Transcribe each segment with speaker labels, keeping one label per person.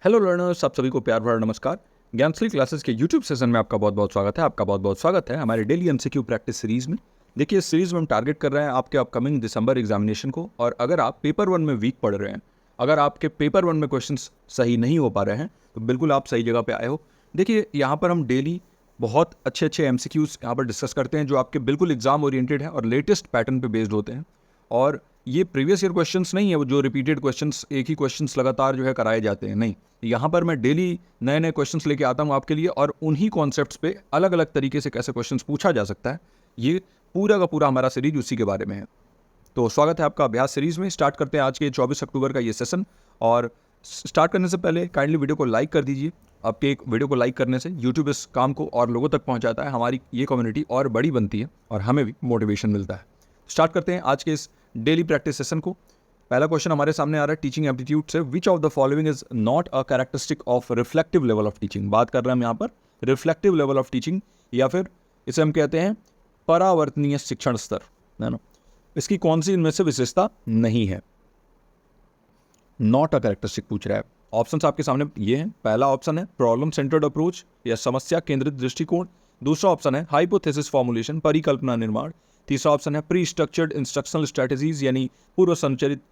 Speaker 1: Hello learners, आप सभी को प्यार भरा नमस्कार। ज्ञानश्री क्लासेस के यूट्यूब सेशन में आपका बहुत बहुत स्वागत है। आपका बहुत बहुत स्वागत है हमारे डेली एमसीक्यू प्रैक्टिस सीरीज में। देखिए, इस सीरीज में हम टारगेट कर रहे हैं आपके अपकमिंग दिसंबर एग्जामिनेशन को। और अगर आप पेपर वन में वीक पढ़ रहे हैं, अगर आपके पेपर वन में क्वेश्चंस सही नहीं हो पा रहे हैं, तो बिल्कुल आप सही जगह पर आए हो। देखिए, यहाँ पर हम डेली बहुत अच्छे अच्छे एमसीक्यूज यहाँ पर डिस्कस करते हैं जो आपके बिल्कुल एग्जाम ओरिएंटेड है और लेटेस्ट पैटर्न पे बेस्ड होते हैं। और ये प्रीवियस ईयर क्वेश्चंस नहीं है वो जो रिपीटेड क्वेश्चंस, एक ही क्वेश्चंस लगातार जो है कराए जाते हैं, नहीं। यहाँ पर मैं डेली नए नए क्वेश्चंस लेके आता हूँ आपके लिए, और उन्हीं कॉन्सेप्ट्स पे अलग अलग तरीके से कैसे क्वेश्चंस पूछा जा सकता है, ये पूरा का पूरा हमारा सीरीज उसी के बारे में है। तो स्वागत है आपका अभ्यास सीरीज में। स्टार्ट करते हैं आज के 24 अक्टूबर का ये सेशन। और स्टार्ट करने से पहले काइंडली वीडियो को लाइक कर दीजिए। आपके एक वीडियो को लाइक करने से यूट्यूब इस काम को और लोगों तक पहुंचाता है, हमारी ये कम्युनिटी और बड़ी बनती है और हमें भी मोटिवेशन मिलता है। स्टार्ट करते हैं आज के इस डेली प्रैक्टिस सेशन को। पहला क्वेश्चन हमारे सामने आ रहा है टीचिंग एप्टीट्यूड से। विच of the following is not a characteristic of reflective level of teaching. बात कर रहे हैं हम यहाँ पर रिफ्लेक्टिव लेवल ऑफ टीचिंग, या फिर इसे हम कहते हैं परावर्तनीय शिक्षण स्तर, है ना। इसकी कौन सी इनमें से विशेषता नहीं है? नॉट अ कैरेक्टरिस्टिक पूछ रहा है। ऑप्शंस आपके सामने ये हैं। पहला ऑप्शन है प्रॉब्लम सेंटर्ड अप्रोच या समस्या केंद्रित दृष्टिकोण। दूसरा ऑप्शन है हाइपोथेसिस फॉर्मुलेशन, परिकल्पना निर्माण। तीसरा ऑप्शन है प्री स्ट्रक्चर्ड इंस्ट्रक्शनल स्ट्रेटजीज यानी पूर्व संरचित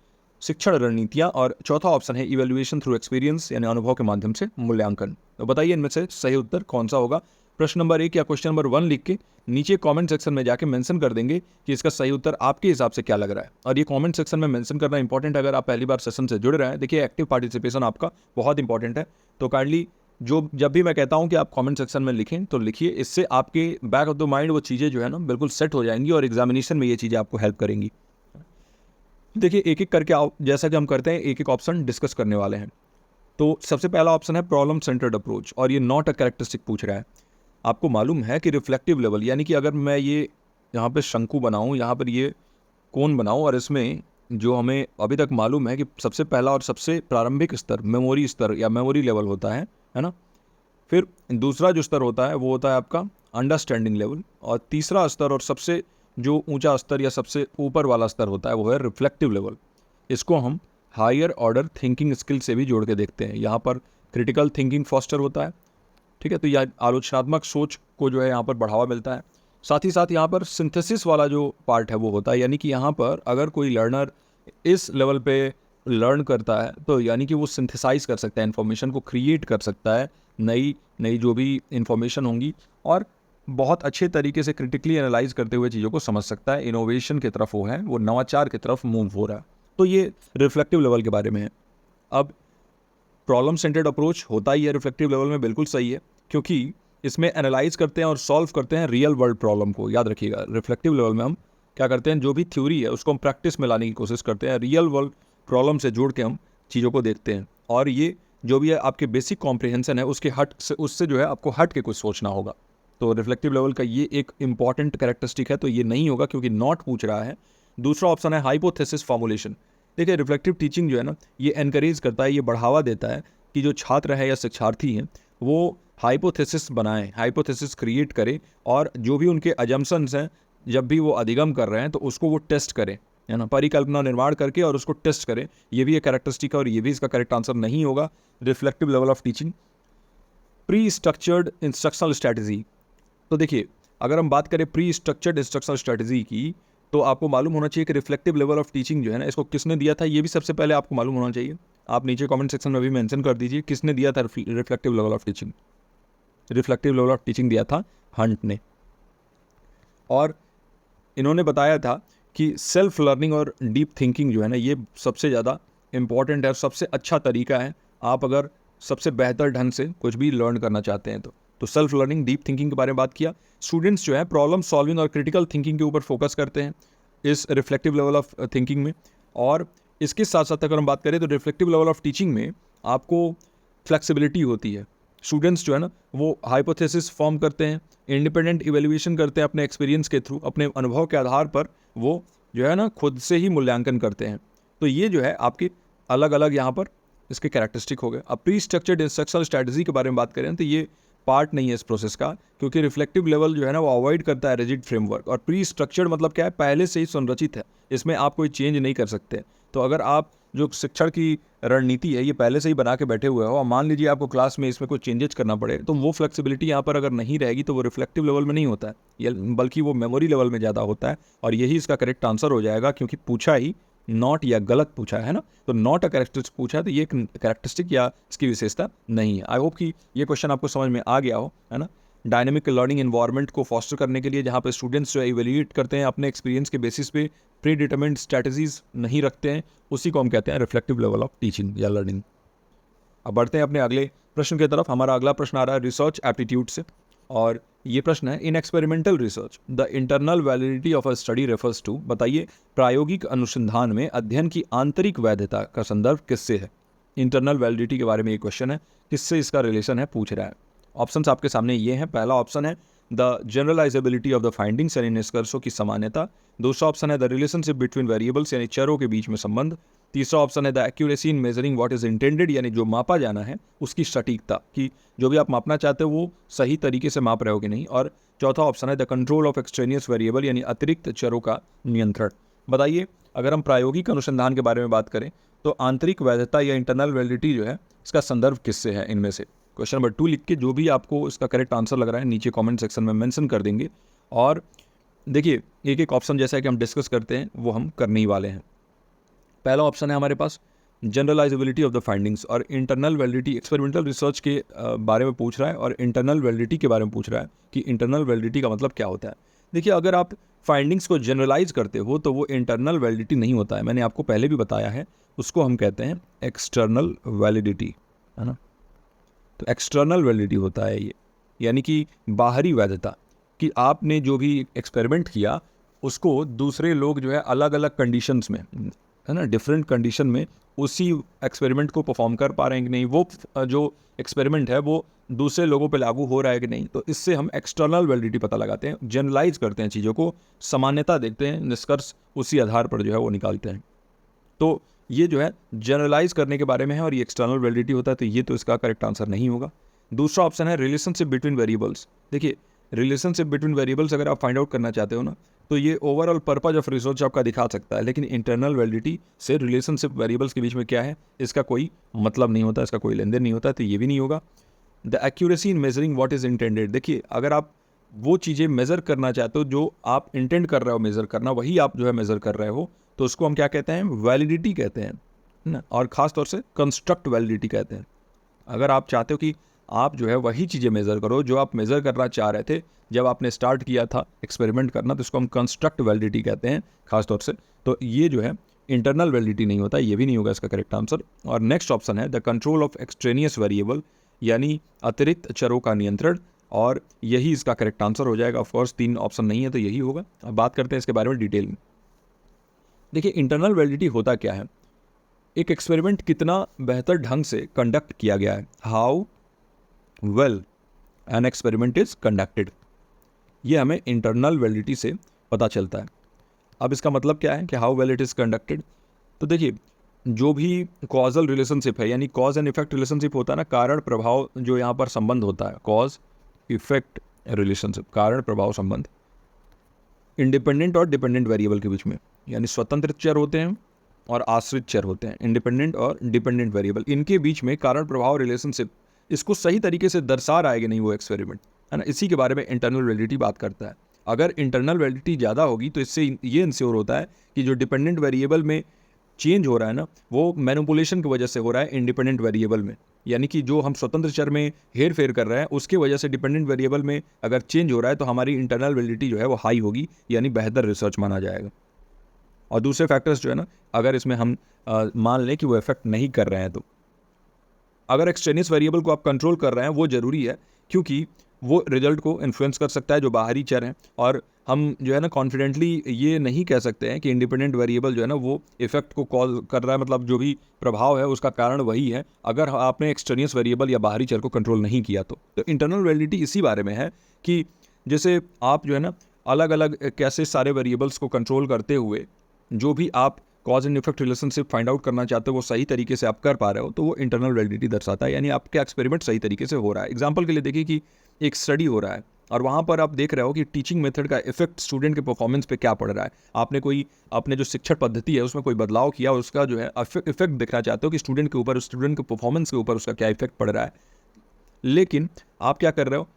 Speaker 1: शिक्षण रणनीतियां। और चौथा ऑप्शन है इवेल्युएशन थ्रू एक्सपीरियंस यानी अनुभव के माध्यम से मूल्यांकन। तो बताइए इनमें से सही उत्तर कौन सा होगा? प्रश्न नंबर 1 या क्वेश्चन नंबर 1 लिख के नीचे कमेंट सेक्शन में जाके मेंशन कर देंगे कि इसका सही उत्तर आपके हिसाब से क्या लग रहा है। और ये कमेंट सेक्शन में मेंशन करना इंपॉर्टेंट है अगर आप पहली बार सेशन से जुड़ रहे हैं। देखिए, एक्टिव पार्टिसिपेशन आपका बहुत इंपॉर्टेंट है। तो काइंडली जब भी मैं कहता हूं कि आप कमेंट सेक्शन में लिखें तो लिखिए। इससे आपके बैक ऑफ द माइंड वो चीज़ें जो है ना बिल्कुल सेट हो जाएंगी और एग्जामिनेशन में ये चीज़ें आपको हेल्प करेंगी। देखिए, एक एक करके जैसा कि हम करते हैं एक एक ऑप्शन डिस्कस करने वाले हैं। तो सबसे पहला ऑप्शन है प्रॉब्लम सेंटर्ड अप्रोच, और ये नॉट अ कैरेक्टरिस्टिक पूछ रहा है। आपको मालूम है कि रिफ्लेक्टिव लेवल यानी कि अगर मैं ये यहाँ पे शंकु बनाऊँ, यहाँ पर ये कोण बनाऊँ, और इसमें जो हमें अभी तक मालूम है कि सबसे पहला और सबसे प्रारंभिक स्तर मेमोरी स्तर या मेमोरी लेवल होता है ना। फिर दूसरा जो स्तर होता है वो होता है आपका अंडरस्टैंडिंग लेवल, और तीसरा स्तर और सबसे जो ऊंचा स्तर या सबसे ऊपर वाला स्तर होता है वो है रिफ्लेक्टिव लेवल। इसको हम हायर ऑर्डर थिंकिंग स्किल से भी जोड़ के देखते हैं। यहाँ पर क्रिटिकल थिंकिंग फॉस्टर होता है, ठीक है। तो यह आलोचनात्मक सोच को जो है यहाँ पर बढ़ावा मिलता है। साथ ही साथ यहाँ पर सिंथेसिस वाला जो पार्ट है वो होता है, यानी कि यहाँ पर अगर कोई लर्नर इस लेवल पे लर्न करता है तो यानी कि वो सिंथेसाइज कर सकता है, इन्फॉर्मेशन को क्रिएट कर सकता है, नई नई जो भी इन्फॉर्मेशन होंगी, और बहुत अच्छे तरीके से क्रिटिकली एनालाइज करते हुए चीज़ों को समझ सकता है। इनोवेशन की तरफ वो नवाचार की तरफ मूव हो रहा है। तो ये रिफ्लेक्टिव लेवल के बारे में है। अब प्रॉब्लम सेंटर्ड अप्रोच होता ही है रिफ्लेक्टिव लेवल में, बिल्कुल सही है, क्योंकि इसमें एनालाइज करते हैं और सॉल्व करते हैं रियल वर्ल्ड प्रॉब्लम को। याद रखिएगा, रिफ्लेक्टिव लेवल में हम क्या करते हैं, जो भी थ्योरी है उसको हम प्रैक्टिस में लाने की कोशिश करते हैं, रियल वर्ल्ड प्रॉब्लम से जोड़ के हम चीज़ों को देखते हैं। और ये जो भी है आपके बेसिक कॉम्प्रिहेंशन है उससे जो है आपको हट के कुछ सोचना होगा। तो रिफ्लेक्टिव लेवल का ये एक इंपॉर्टेंट कैरेक्टरिस्टिक है, तो ये नहीं होगा क्योंकि नॉट पूछ रहा है। दूसरा ऑप्शन है हाइपोथेसिस फॉर्मुलेशन। देखिए, रिफ्लेक्टिव टीचिंग जो है ना, ये एनकरेज करता है, ये बढ़ावा देता है कि जो छात्र है या शिक्षार्थी हैं वो हाइपोथेसिस बनाएं, हाइपोथेसिस क्रिएट करें, और जो भी उनके अजम्पशंस हैं जब भी वो अधिगम कर रहे हैं तो उसको वो टेस्ट करें, है ना, परिकल्पना निर्माण करके और उसको टेस्ट करें। ये भी एक कैरेक्टरिस्टिक है और ये भी इसका करेक्ट आंसर नहीं होगा। Reflective level of teaching pre structured instructional strategy. तो देखिए, अगर हम बात करें प्री स्ट्रक्चर्ड इंस्ट्रक्शनल स्ट्रैटेजी की, तो आपको मालूम होना चाहिए कि रिफ्लेक्टिव लेवल ऑफ टीचिंग जो है ना, इसको किसने दिया था, ये भी सबसे पहले आपको मालूम होना चाहिए। आप नीचे कमेंट सेक्शन में भी मेंशन कर दीजिए किसने दिया था reflective level of teaching. Reflective level of teaching दिया था हंट ने, और इन्होंने बताया था कि सेल्फ लर्निंग और डीप थिंकिंग जो है ना, ये सबसे ज़्यादा इंपॉर्टेंट है और सबसे अच्छा तरीका है आप अगर सबसे बेहतर ढंग से कुछ भी लर्न करना चाहते हैं तो सेल्फ लर्निंग, डीप थिंकिंग के बारे में बात किया। स्टूडेंट्स जो है प्रॉब्लम सॉल्विंग और क्रिटिकल थिंकिंग के ऊपर फोकस करते हैं इस रिफ्लेक्टिव लेवल ऑफ थिंकिंग में। और इसके साथ साथ अगर हम बात करें तो रिफ्लेक्टिव लेवल ऑफ टीचिंग में आपको फ्लेक्सिबिलिटी होती है। स्टूडेंट्स जो है ना वो हाइपोथेसिस फॉर्म करते हैं, इंडिपेंडेंट इवेल्युएशन करते हैं अपने एक्सपीरियंस के थ्रू, अपने अनुभव के आधार पर वो जो है ना खुद से ही मूल्यांकन करते हैं। तो ये जो है आपकी अलग अलग यहाँ पर इसके कैरेक्टरिस्टिक हो गए। अब प्री स्ट्रक्चर्ड इंस्ट्रक्शनल स्ट्रैटेजी के बारे में बात करें तो ये पार्ट नहीं है इस प्रोसेस का, क्योंकि रिफ्लेक्टिव लेवल जो है ना वो अवॉइड करता है रिजिड फ्रेमवर्क, और प्री स्ट्रक्चर्ड मतलब क्या है, पहले से ही संरचित है, इसमें आप कोई चेंज नहीं कर सकते। तो अगर आप जो शिक्षण की रणनीति है ये पहले से ही बना के बैठे हुए हो, और मान लीजिए आपको क्लास में इसमें कोई चेंजेस करना पड़े, तो वो फ्लेक्सिबिलिटी यहाँ पर अगर नहीं रहेगी तो वो रिफ्लेक्टिव लेवल में नहीं होता है, बल्कि वो मेमोरी लेवल में ज़्यादा होता है। और यही इसका करेक्ट आंसर हो जाएगा, क्योंकि पूछा ही नॉट या गलत पूछा है ना, तो नॉट अ कैरेक्टरिस्टिक पूछा है, तो ये कैरेक्टरिस्टिक या इसकी विशेषता नहीं है। आई होप कि ये क्वेश्चन आपको समझ में आ गया हो, है ना। डायनेमिक लर्निंग एनवायरनमेंट को फॉस्टर करने के लिए, जहाँ पे स्टूडेंट्स जो इवेल्यूएट करते हैं अपने एक्सपीरियंस के बेसिस पे, प्री डिटरमिन्ड स्ट्रैटेजीज नहीं रखते हैं, उसी को हम कहते हैं रिफ्लेक्टिव लेवल ऑफ टीचिंग या लर्निंग। अब बढ़ते हैं अपने अगले प्रश्न की तरफ। हमारा अगला प्रश्न आ रहा है रिसर्च एप्टीट्यूड से, और ये प्रश्न है, in experimental research the internal validity of a study refers to. बताइए, प्रायोगिक अनुसंधान में अध्ययन की आंतरिक वैधता का संदर्भ किससे है। इंटरनल वैलिडिटी के बारे में ये क्वेश्चन है, किससे इसका रिलेशन है पूछ रहा है। ऑप्शंस आपके सामने ये हैं। पहला ऑप्शन है the generalisability of the findings यानी निष्कर्षों की समानता। दूसरा ऑप्शन है द रिलेशनशिप बिटवीन वेरिएबल्स यानी चरों के बीच में संबंध। तीसरा ऑप्शन है the accuracy in measuring what is intended यानी जो मापा जाना है उसकी सटीकता, कि जो भी आप मापना चाहते हो वो सही तरीके से माप रहे हो कि नहीं। और चौथा ऑप्शन है the control of extraneous variable यानी अतिरिक्त चरों का नियंत्रण। बताइए, अगर हम प्रायोगिक अनुसंधान के बारे में बात करें तो आंतरिक वैधता या इंटरनल वैलिडिटी जो है इसका संदर्भ किससे है इनमें से। क्वेश्चन नंबर 2 लिख के जो भी आपको इसका करेक्ट आंसर लग रहा है नीचे कमेंट सेक्शन में मेंशन कर देंगे। और देखिए, एक एक ऑप्शन जैसा कि हम डिस्कस करते हैं वो हम करने ही वाले हैं। पहला ऑप्शन है हमारे पास जनरलाइजेबिलिटी ऑफ द फाइंडिंग्स, और इंटरनल वैलिडिटी एक्सपेरिमेंटल रिसर्च के बारे में पूछ रहा है, और इंटरनल वैलिडिटी के बारे में पूछ रहा है कि इंटरनल वैलिडिटी का मतलब क्या होता है। देखिए, अगर आप फाइंडिंग्स को जनरलाइज करते हो तो वो इंटरनल वैलिडिटी नहीं होता है, मैंने आपको पहले भी बताया है, उसको हम कहते हैं एक्सटर्नल वैलिडिटी, है ना। तो एक्सटर्नल वैलिडिटी होता है ये, यानी कि बाहरी वैधता, कि आपने जो भी एक्सपेरिमेंट किया उसको दूसरे लोग जो है अलग अलग कंडीशंस में, है ना, डिफरेंट कंडीशन में उसी एक्सपेरिमेंट को परफॉर्म कर पा रहे हैं कि नहीं, वो जो एक्सपेरिमेंट है वो दूसरे लोगों पे लागू हो रहा है कि नहीं। तो इससे हम एक्सटर्नल वैलिडिटी पता लगाते हैं, जनरलाइज करते हैं चीज़ों को, सामान्यता देखते हैं, निष्कर्ष उसी आधार पर जो है वो निकालते हैं। तो ये जो है जनरलाइज करने के बारे में है, और ये एक्सटर्नल वैलिडिटी होता है, तो ये तो इसका करेक्ट आंसर नहीं होगा। दूसरा ऑप्शन है रिलेशनशिप बिटवीन वेरिएबल्स। देखिए, रिलेशनशिप बिटवीन वेरिएबल्स अगर आप फाइंड आउट करना चाहते हो ना, तो ये ओवरऑल पर्पज ऑफ रिसर्च आपका दिखा सकता है, लेकिन इंटरनल वैलिडिटी से रिलेशनशिप वेरिएबल्स के बीच में क्या है इसका कोई मतलब नहीं होता, इसका कोई लेन देन नहीं होता, तो ये भी नहीं होगा। The accuracy in measuring what is intended. देखिए, अगर आप वो चीज़ें मेज़र करना चाहते हो जो आप इंटेंड कर रहे हो मेज़र करना, वही आप जो है मेज़र कर रहे हो, तो उसको हम क्या कहते हैं, वैलिडिटी कहते हैं ना, और ख़ास तौर से कंस्ट्रक्ट वैलिडिटी कहते हैं। अगर आप चाहते हो कि आप जो है वही चीज़ें मेज़र करो जो आप मेज़र करना चाह रहे थे जब आपने स्टार्ट किया था एक्सपेरिमेंट करना, तो इसको हम कंस्ट्रक्ट वैलिडिटी कहते हैं खास तौर से। तो ये जो है इंटरनल वैलिडिटी नहीं होता, ये भी नहीं होगा इसका करेक्ट आंसर। और नेक्स्ट ऑप्शन है the control of extraneous variable यानी अतिरिक्त चरों का नियंत्रण, और यही इसका करेक्ट आंसर हो जाएगा। ऑफकोर्स 3 ऑप्शन नहीं है तो यही होगा। अब बात करते हैं इसके बारे में डिटेल में। देखिए, इंटरनल वैलिडिटी होता क्या है, एक एक्सपेरिमेंट कितना बेहतर ढंग से कंडक्ट किया गया है, how well an experiment is conducted, ये हमें इंटरनल वैलिडिटी से पता चलता है। अब इसका मतलब क्या है कि how well it is conducted. तो देखिए, जो भी कॉजल रिलेशनशिप है यानी कॉज एंड इफेक्ट रिलेशनशिप होता है ना, कारण प्रभाव जो यहाँ पर संबंध होता है, कॉज इफेक्ट रिलेशनशिप, कारण प्रभाव संबंध इंडिपेंडेंट और डिपेंडेंट वेरिएबल के बीच में, यानी स्वतंत्र चर होते हैं और आश्रित चर होते हैं, इंडिपेंडेंट और डिपेंडेंट वेरिएबल, इनके बीच में कारण प्रभाव रिलेशनशिप, इसको सही तरीके से दर्शा रहा है कि नहीं वो एक्सपेरिमेंट, है ना, इसी के बारे में इंटरनल वैलिडिटी बात करता है। अगर इंटरनल वैलिडिटी ज़्यादा होगी तो इससे ये इंश्योर होता है कि जो डिपेंडेंट वेरिएबल में चेंज हो रहा है ना, वो मैनिपुलेशन की वजह से हो रहा है इंडिपेंडेंट वेरिएबल में, यानी कि जो हम स्वतंत्र चर में हेर फेर कर रहे हैं उसके वजह से डिपेंडेंट वेरिएबल में अगर चेंज हो रहा है तो हमारी इंटरनल वैलिडिटी जो है वो हाई होगी, यानी बेहतर रिसर्च माना जाएगा। और दूसरे फैक्टर्स जो है ना, अगर इसमें हम मान लें कि वो इफेक्ट नहीं कर रहे हैं, तो अगर एक्सट्रेनियस वेरिएबल को आप कंट्रोल कर रहे हैं वो ज़रूरी है, क्योंकि वो रिजल्ट को इन्फ्लुएंस कर सकता है जो बाहरी चर हैं। और हम जो है ना कॉन्फिडेंटली ये नहीं कह सकते हैं कि इंडिपेंडेंट वेरिएबल जो है ना वो इफेक्ट को कॉल कर रहा है, मतलब जो भी प्रभाव है उसका कारण वही है, अगर आपने एक्सट्रेनियस वेरिएबल या बाहरी चर को कंट्रोल नहीं किया तो इंटरनल वैलिडिटी इसी बारे में है कि जैसे आप जो है ना अलग अलग कैसे सारे वेरिएबल्स को कंट्रोल करते हुए जो भी आप cause and effect relationship find out करना चाहते हो वो सही तरीके से आप कर पा रहे हो, तो वो इंटरनल वैलिडिटी दर्शाता है, यानी आपका एक्सपेरिमेंट सही तरीके से हो रहा है। एग्जाम्पल के लिए देखिए कि एक स्टडी हो रहा है और वहाँ पर आप देख रहे हो कि टीचिंग मेथड का इफेक्ट स्टूडेंट के परफॉर्मेंस पे क्या पड़ रहा है। आपने कोई अपने जो शिक्षण पद्धति है उसमें कोई बदलाव किया और उसका जो है इफेक्ट देखना चाहते हो कि स्टूडेंट के ऊपर, स्टूडेंट के परफॉर्मेंस के ऊपर उसका क्या इफेक्ट पड़ रहा है। लेकिन आप क्या कर रहे हो,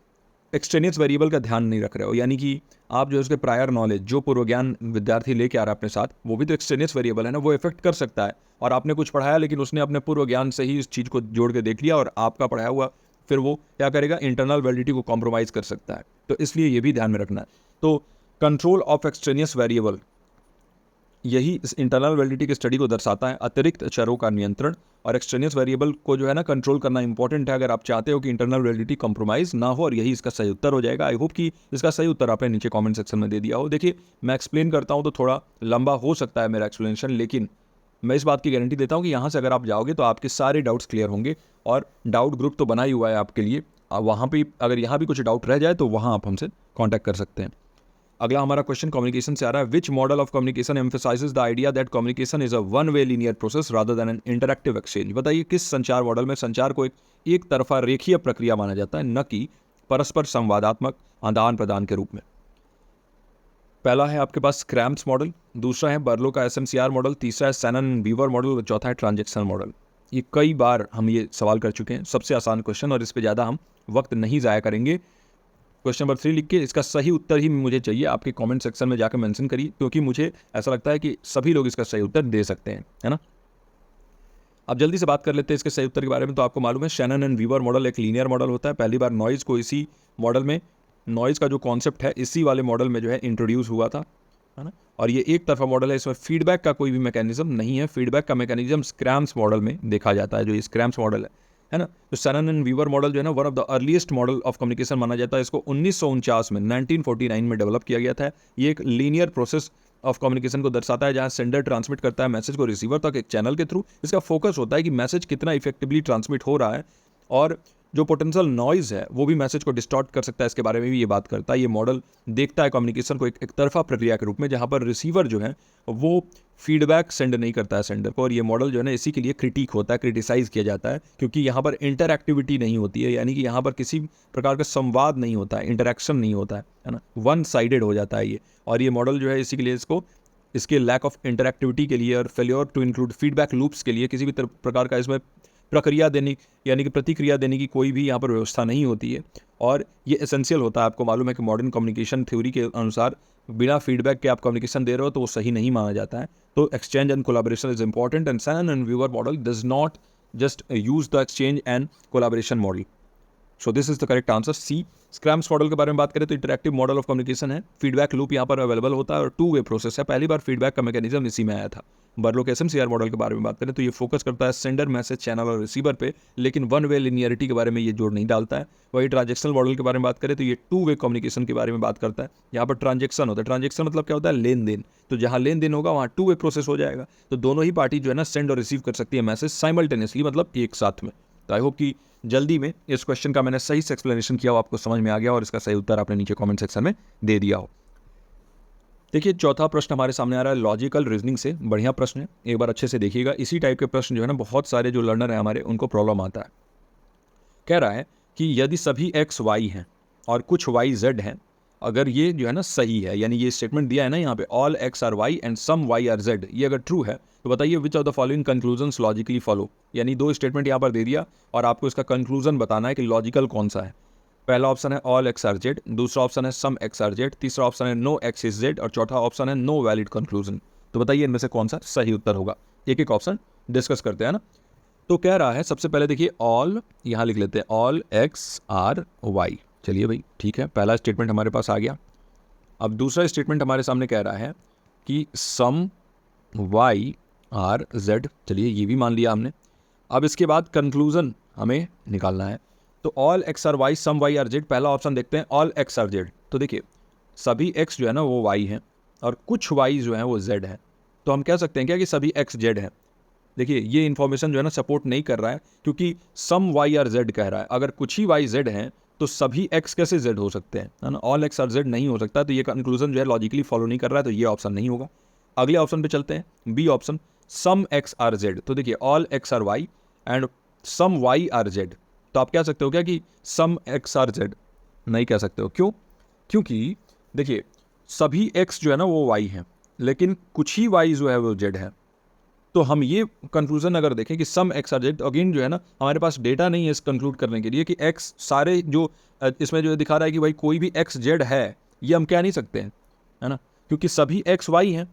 Speaker 1: एक्सटेनियस वेरिएबल का ध्यान नहीं रख रहे हो, यानी कि आप जो है उसके प्रायर नॉलेज, जो पूर्व ज्ञान विद्यार्थी लेके आ रहा है अपने साथ, वो भी तो एक्सटेनियस वेरिएबल है ना, वो इफेक्ट कर सकता है। और आपने कुछ पढ़ाया लेकिन उसने अपने पूर्व ज्ञान से ही इस चीज़ को जोड़ के देख लिया और आपका पढ़ाया हुआ फिर वो क्या करेगा, इंटरनल वैलिडिटी को कॉम्प्रोमाइज़ कर सकता है। तो इसलिए ये भी ध्यान में रखना है। तो कंट्रोल ऑफ एक्सटेनियस वेरिएबल, यही इस इंटरनल वैलिडिटी की स्टडी को दर्शाता है, अतिरिक्त चरों का नियंत्रण। और एक्सटेनियस वेरिएबल को जो है ना कंट्रोल करना इंपॉर्टेंट है अगर आप चाहते हो कि इंटरनल वैलिडिटी कंप्रोमाइज़ ना हो, और यही इसका सही उत्तर हो जाएगा। आई होप कि इसका सही उत्तर आपने नीचे कमेंट सेक्शन में दे दिया हो। देखिए मैं एक्सप्लेन करता हूँ तो थोड़ा लंबा हो सकता है मेरा एक्सप्लेनेशन, लेकिन मैं इस बात की गारंटी देता हूँ कि यहाँ से अगर आप जाओगे तो आपके सारे डाउट्स क्लियर होंगे। और डाउट ग्रुप तो बना ही हुआ है आपके लिए, वहाँ पे अगर यहाँ भी कुछ डाउट रह जाए तो वहाँ आप हमसे कॉन्टैक्ट कर सकते हैं। अगला हमारा क्वेश्चन कम्युनिकेशन से आ रहा है। Which model of communication emphasises the idea that communication is a one way linear process rather than an interactive exchange. बताइए किस संचार मॉडल में संचार को एक तरफा रेखीय प्रक्रिया माना जाता है, न कि परस्पर संवादात्मक आदान प्रदान के रूप में। पहला है आपके पास क्रैम्स मॉडल, दूसरा है बर्लो का एसएमसीआर मॉडल, तीसरा है सैनन वीवर मॉडल और चौथा है ट्रांजैक्शनल मॉडल। ये कई बार हम ये सवाल कर चुके हैं, सबसे आसान क्वेश्चन और इस पे ज़्यादा हम वक्त नहीं ज़ाया करेंगे। क्वेश्चन नंबर 3 लिख के इसका सही उत्तर ही मुझे चाहिए, आपके कमेंट सेक्शन में जाकर मेंशन करिए, क्योंकि मुझे ऐसा लगता है कि सभी लोग इसका सही उत्तर दे सकते हैं, है ना। अब जल्दी से बात कर लेते हैं इसके सही उत्तर के बारे में। तो आपको मालूम है शैनन एंड वीवर मॉडल एक लीनियर मॉडल होता है। पहली बार नॉइज़ को इसी मॉडल में, नॉइज़ का जो कॉन्सेप्ट है इसी वाले मॉडल में जो है इंट्रोड्यूस हुआ था, है ना। और ये एक तरफा मॉडल है, इसमें फीडबैक का कोई भी मैकेनिज्म नहीं है। फीडबैक का मैकेनिज्म स्क्रैम्स मॉडल में देखा जाता है, जो ये स्क्रैम्स मॉडल है ना। तो शैनन एंड वीवर मॉडल जो है ना one of the earliest model of communication माना जाता है। इसको 1949 में 1949 में डेवलप किया गया था। ये एक लीनियर प्रोसेस ऑफ कम्युनिकेशन को दर्शाता है, जहां सेंडर ट्रांसमिट करता है मैसेज को रिसीवर तक एक चैनल के थ्रू। इसका फोकस होता है कि मैसेज कितना इफेक्टिवली ट्रांसमिट हो रहा है, और जो पोटेंशियल नॉइज़ है वो भी मैसेज को डिस्टॉर्ट कर सकता है, इसके बारे में भी ये बात करता है। ये मॉडल देखता है कम्युनिकेशन को एक तरफा प्रक्रिया के रूप में, जहाँ पर रिसीवर जो है वो फीडबैक सेंड नहीं करता है सेंडर को। और ये मॉडल जो है ना इसी के लिए क्रिटिक होता है, क्रिटिसाइज़ किया जाता है, क्योंकि यहाँ पर इंटरएक्टिविटी नहीं होती है, यानी कि यहाँ पर किसी प्रकार का संवाद नहीं होता है, इंटरेक्शन नहीं होता है ना, वन साइडेड हो जाता है ये। और ये मॉडल जो है इसी के लिए इसको, इसके लैक ऑफ इंटरएक्टिविटी के लिए और failure to include feedback loops के लिए, किसी भी प्रकार का इसमें प्रक्रिया देने यानी कि प्रतिक्रिया देने की कोई भी यहाँ पर व्यवस्था नहीं होती है। और ये एसेंशियल होता है। आपको मालूम है कि मॉडर्न कम्युनिकेशन थ्योरी के अनुसार बिना फीडबैक के आप कम्युनिकेशन दे रहे हो तो वो सही नहीं माना जाता है। तो exchange and collaboration is important, and Shannon and Weaver model does not just use the exchange and collaboration model. So this is the correct answer C. Schramm's model के बारे में बात करें तो इंटरैक्टिव मॉडल ऑफ कम्युनिकेशन है, feedback loop यहाँ पर available होता है और टू वे प्रोसेस है। पहली बार फीडबैक का मैकेनिज्म इसी में आया था। बर्लो के एसएमसीआर मॉडल के बारे में बात करें तो ये फोकस करता है सेंडर, मैसेज, चैनल और रिसीवर पे, लेकिन वन वे लिनियरिटी के बारे में ये जोड़ नहीं डालता है। वही ट्रांजेक्शनल मॉडल के बारे में बात करें तो ये टू वे कम्युनिकेशन के बारे में बात करता है। यहाँ पर ट्रांजेक्शन होता है, ट्रांजेक्शन मतलब क्या होता है, लेन देन। तो जहाँ लेन देन होगा वहाँ टू वे प्रोसेस हो जाएगा, तो दोनों ही पार्टी जो है ना सेंड और रिसीव कर सकती है मैसेज साइमल्टेनियसली, मतलब एक साथ में। तो आई होप कि जल्दी में इस क्वेश्चन का मैंने सही से एक्सप्लेनेशन किया हो, आपको समझ में आ गया और इसका सही उत्तर आपने नीचे कमेंट सेक्शन में दे दिया हो। देखिए चौथा प्रश्न हमारे सामने आ रहा है लॉजिकल रीजनिंग से। बढ़िया प्रश्न है, एक बार अच्छे से देखिएगा। इसी टाइप के प्रश्न जो है ना बहुत सारे जो लर्नर हैं हमारे उनको प्रॉब्लम आता है। कह रहा है कि यदि सभी एक्स वाई हैं और कुछ वाई जेड हैं, अगर ये जो है ना सही है, यानी ये स्टेटमेंट दिया है ना यहाँ पे all X are Y and some Y are Z, ये अगर ट्रू है तो बताइए which of the following conclusions logically follow. यानी दो स्टेटमेंट यहाँ पर दे दिया और आपको इसका कंक्लूजन बताना है कि लॉजिकल कौन सा है। पहला ऑप्शन है ऑल एक्स आर जेड, दूसरा ऑप्शन है सम एक्स आर जेड, तीसरा ऑप्शन है नो एक्स इज जेड और चौथा ऑप्शन है नो वैलिड कंक्लूजन। तो बताइए इनमें से कौन सा सही उत्तर होगा। एक एक ऑप्शन डिस्कस करते हैं ना। तो कह रहा है सबसे पहले देखिए ऑल, यहाँ लिख लेते हैं ऑल एक्स आर वाई। चलिए भाई ठीक है, पहला स्टेटमेंट हमारे पास आ गया। अब दूसरा स्टेटमेंट हमारे सामने कह रहा है कि सम वाई आर जेड। चलिए ये भी मान लिया हमने। अब इसके बाद कंक्लूजन हमें निकालना है। तो all X are Y some Y are Z, पहला ऑप्शन देखते हैं ऑल एक्स आर जेड। तो देखिए सभी एक्स जो है ना वो वाई हैं और कुछ वाई जो है वो जेड है। तो हम कह सकते हैं क्या कि सभी एक्स जेड हैं। देखिए ये इन्फॉर्मेशन जो है ना सपोर्ट नहीं कर रहा है, क्योंकि सम वाई आर जेड कह रहा है। अगर कुछ ही वाई जेड हैं तो सभी एक्स कैसे जेड हो सकते हैं, है ना। ऑल एक्स आर जेड नहीं हो सकता, तो ये कंक्लूजन जो है लॉजिकली फॉलो नहीं कर रहा है, तो ये ऑप्शन नहीं होगा। अगले ऑप्शन पे चलते हैं, B option, some X are Z. तो देखिए all X are Y and some Y are Z. तो आप कह सकते हो क्या कि सम एक्स आर जेड? नहीं कह सकते हो। क्यों? क्योंकि देखिए सभी एक्स जो है ना वो वाई हैं, लेकिन कुछ ही वाई जो है वो जेड है। तो हम ये कंक्लूजन अगर देखें कि सम एक्स आर जेड, अगेन जो है ना हमारे पास डेटा नहीं है इस कंक्लूड करने के लिए कि एक्स सारे जो इसमें जो दिखा रहा है कि भाई कोई भी एक्स जेड है, ये हम कह नहीं सकते हैं, है ना, क्योंकि सभी एक्स वाई हैं,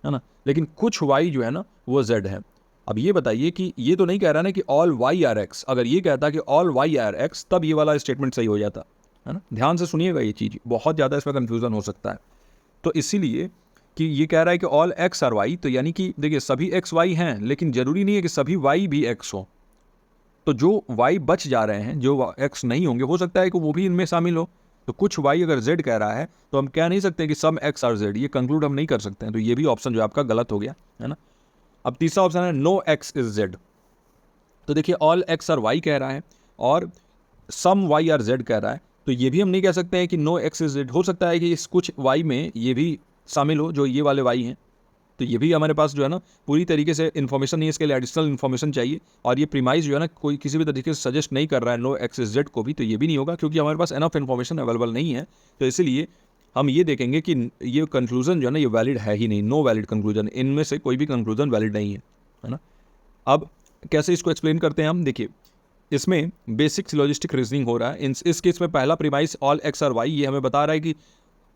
Speaker 1: है ना, लेकिन कुछ वाई जो है ना वो जेड है। अब ये बताइए कि ये तो नहीं कह रहा ना कि ऑल वाई आर एक्स। अगर ये कहता कि ऑल वाई आर एक्स, तब ये वाला स्टेटमेंट सही हो जाता, है ना। ध्यान से सुनिएगा, ये चीज़ बहुत ज़्यादा इसमें कन्फ्यूज़न हो सकता है। तो इसीलिए कि ये कह रहा है कि ऑल एक्स आर वाई, तो यानी कि देखिए सभी एक्स वाई हैं, लेकिन जरूरी नहीं है कि सभी वाई भी एक्स हो। तो जो वाई बच जा रहे हैं, जो एक्स नहीं होंगे, हो सकता है कि वो भी इनमें शामिल हो। तो कुछ वाई अगर जेड कह रहा है तो हम कह नहीं सकते कि सम एक्स आर जेड, ये कंक्लूड हम नहीं कर सकते हैं। तो ये भी ऑप्शन जो आपका गलत हो गया, है ना। अब तीसरा ऑप्शन है नो एक्स इज जेड। तो देखिए ऑल एक्स आर वाई कह रहा है और सम वाई आर जेड कह रहा है, तो ये भी हम नहीं कह सकते हैं कि नो एक्स इज जेड। हो सकता है कि इस कुछ वाई में ये भी शामिल हो जो ये वाले वाई हैं। तो ये भी हमारे पास जो है ना पूरी तरीके से इन्फॉर्मेशन नहीं है, इसके लिए एडिशनल इन्फॉर्मेशन चाहिए। और ये प्रीमाइज जो है ना कोई किसी भी तरीके से सजेस्ट नहीं कर रहा है नो एक्स इज जेड को भी, तो ये भी नहीं होगा क्योंकि हमारे पास एनफ इन्फॉर्मेशन अवेलेबल नहीं है। तो इसलिए हम ये देखेंगे कि ये कंक्लूजन जो है ना ये वैलिड है ही नहीं, नो वैलिड कंक्लूजन, इनमें से कोई भी कंक्लूजन वैलिड नहीं है ना। अब कैसे इसको एक्सप्लेन करते हैं हम, देखिए इसमें बेसिक सिलोजिस्टिक रीजनिंग हो रहा है। इस केस में पहला प्रीमाइस ऑल एक्स और वाई, ये हमें बता रहा है कि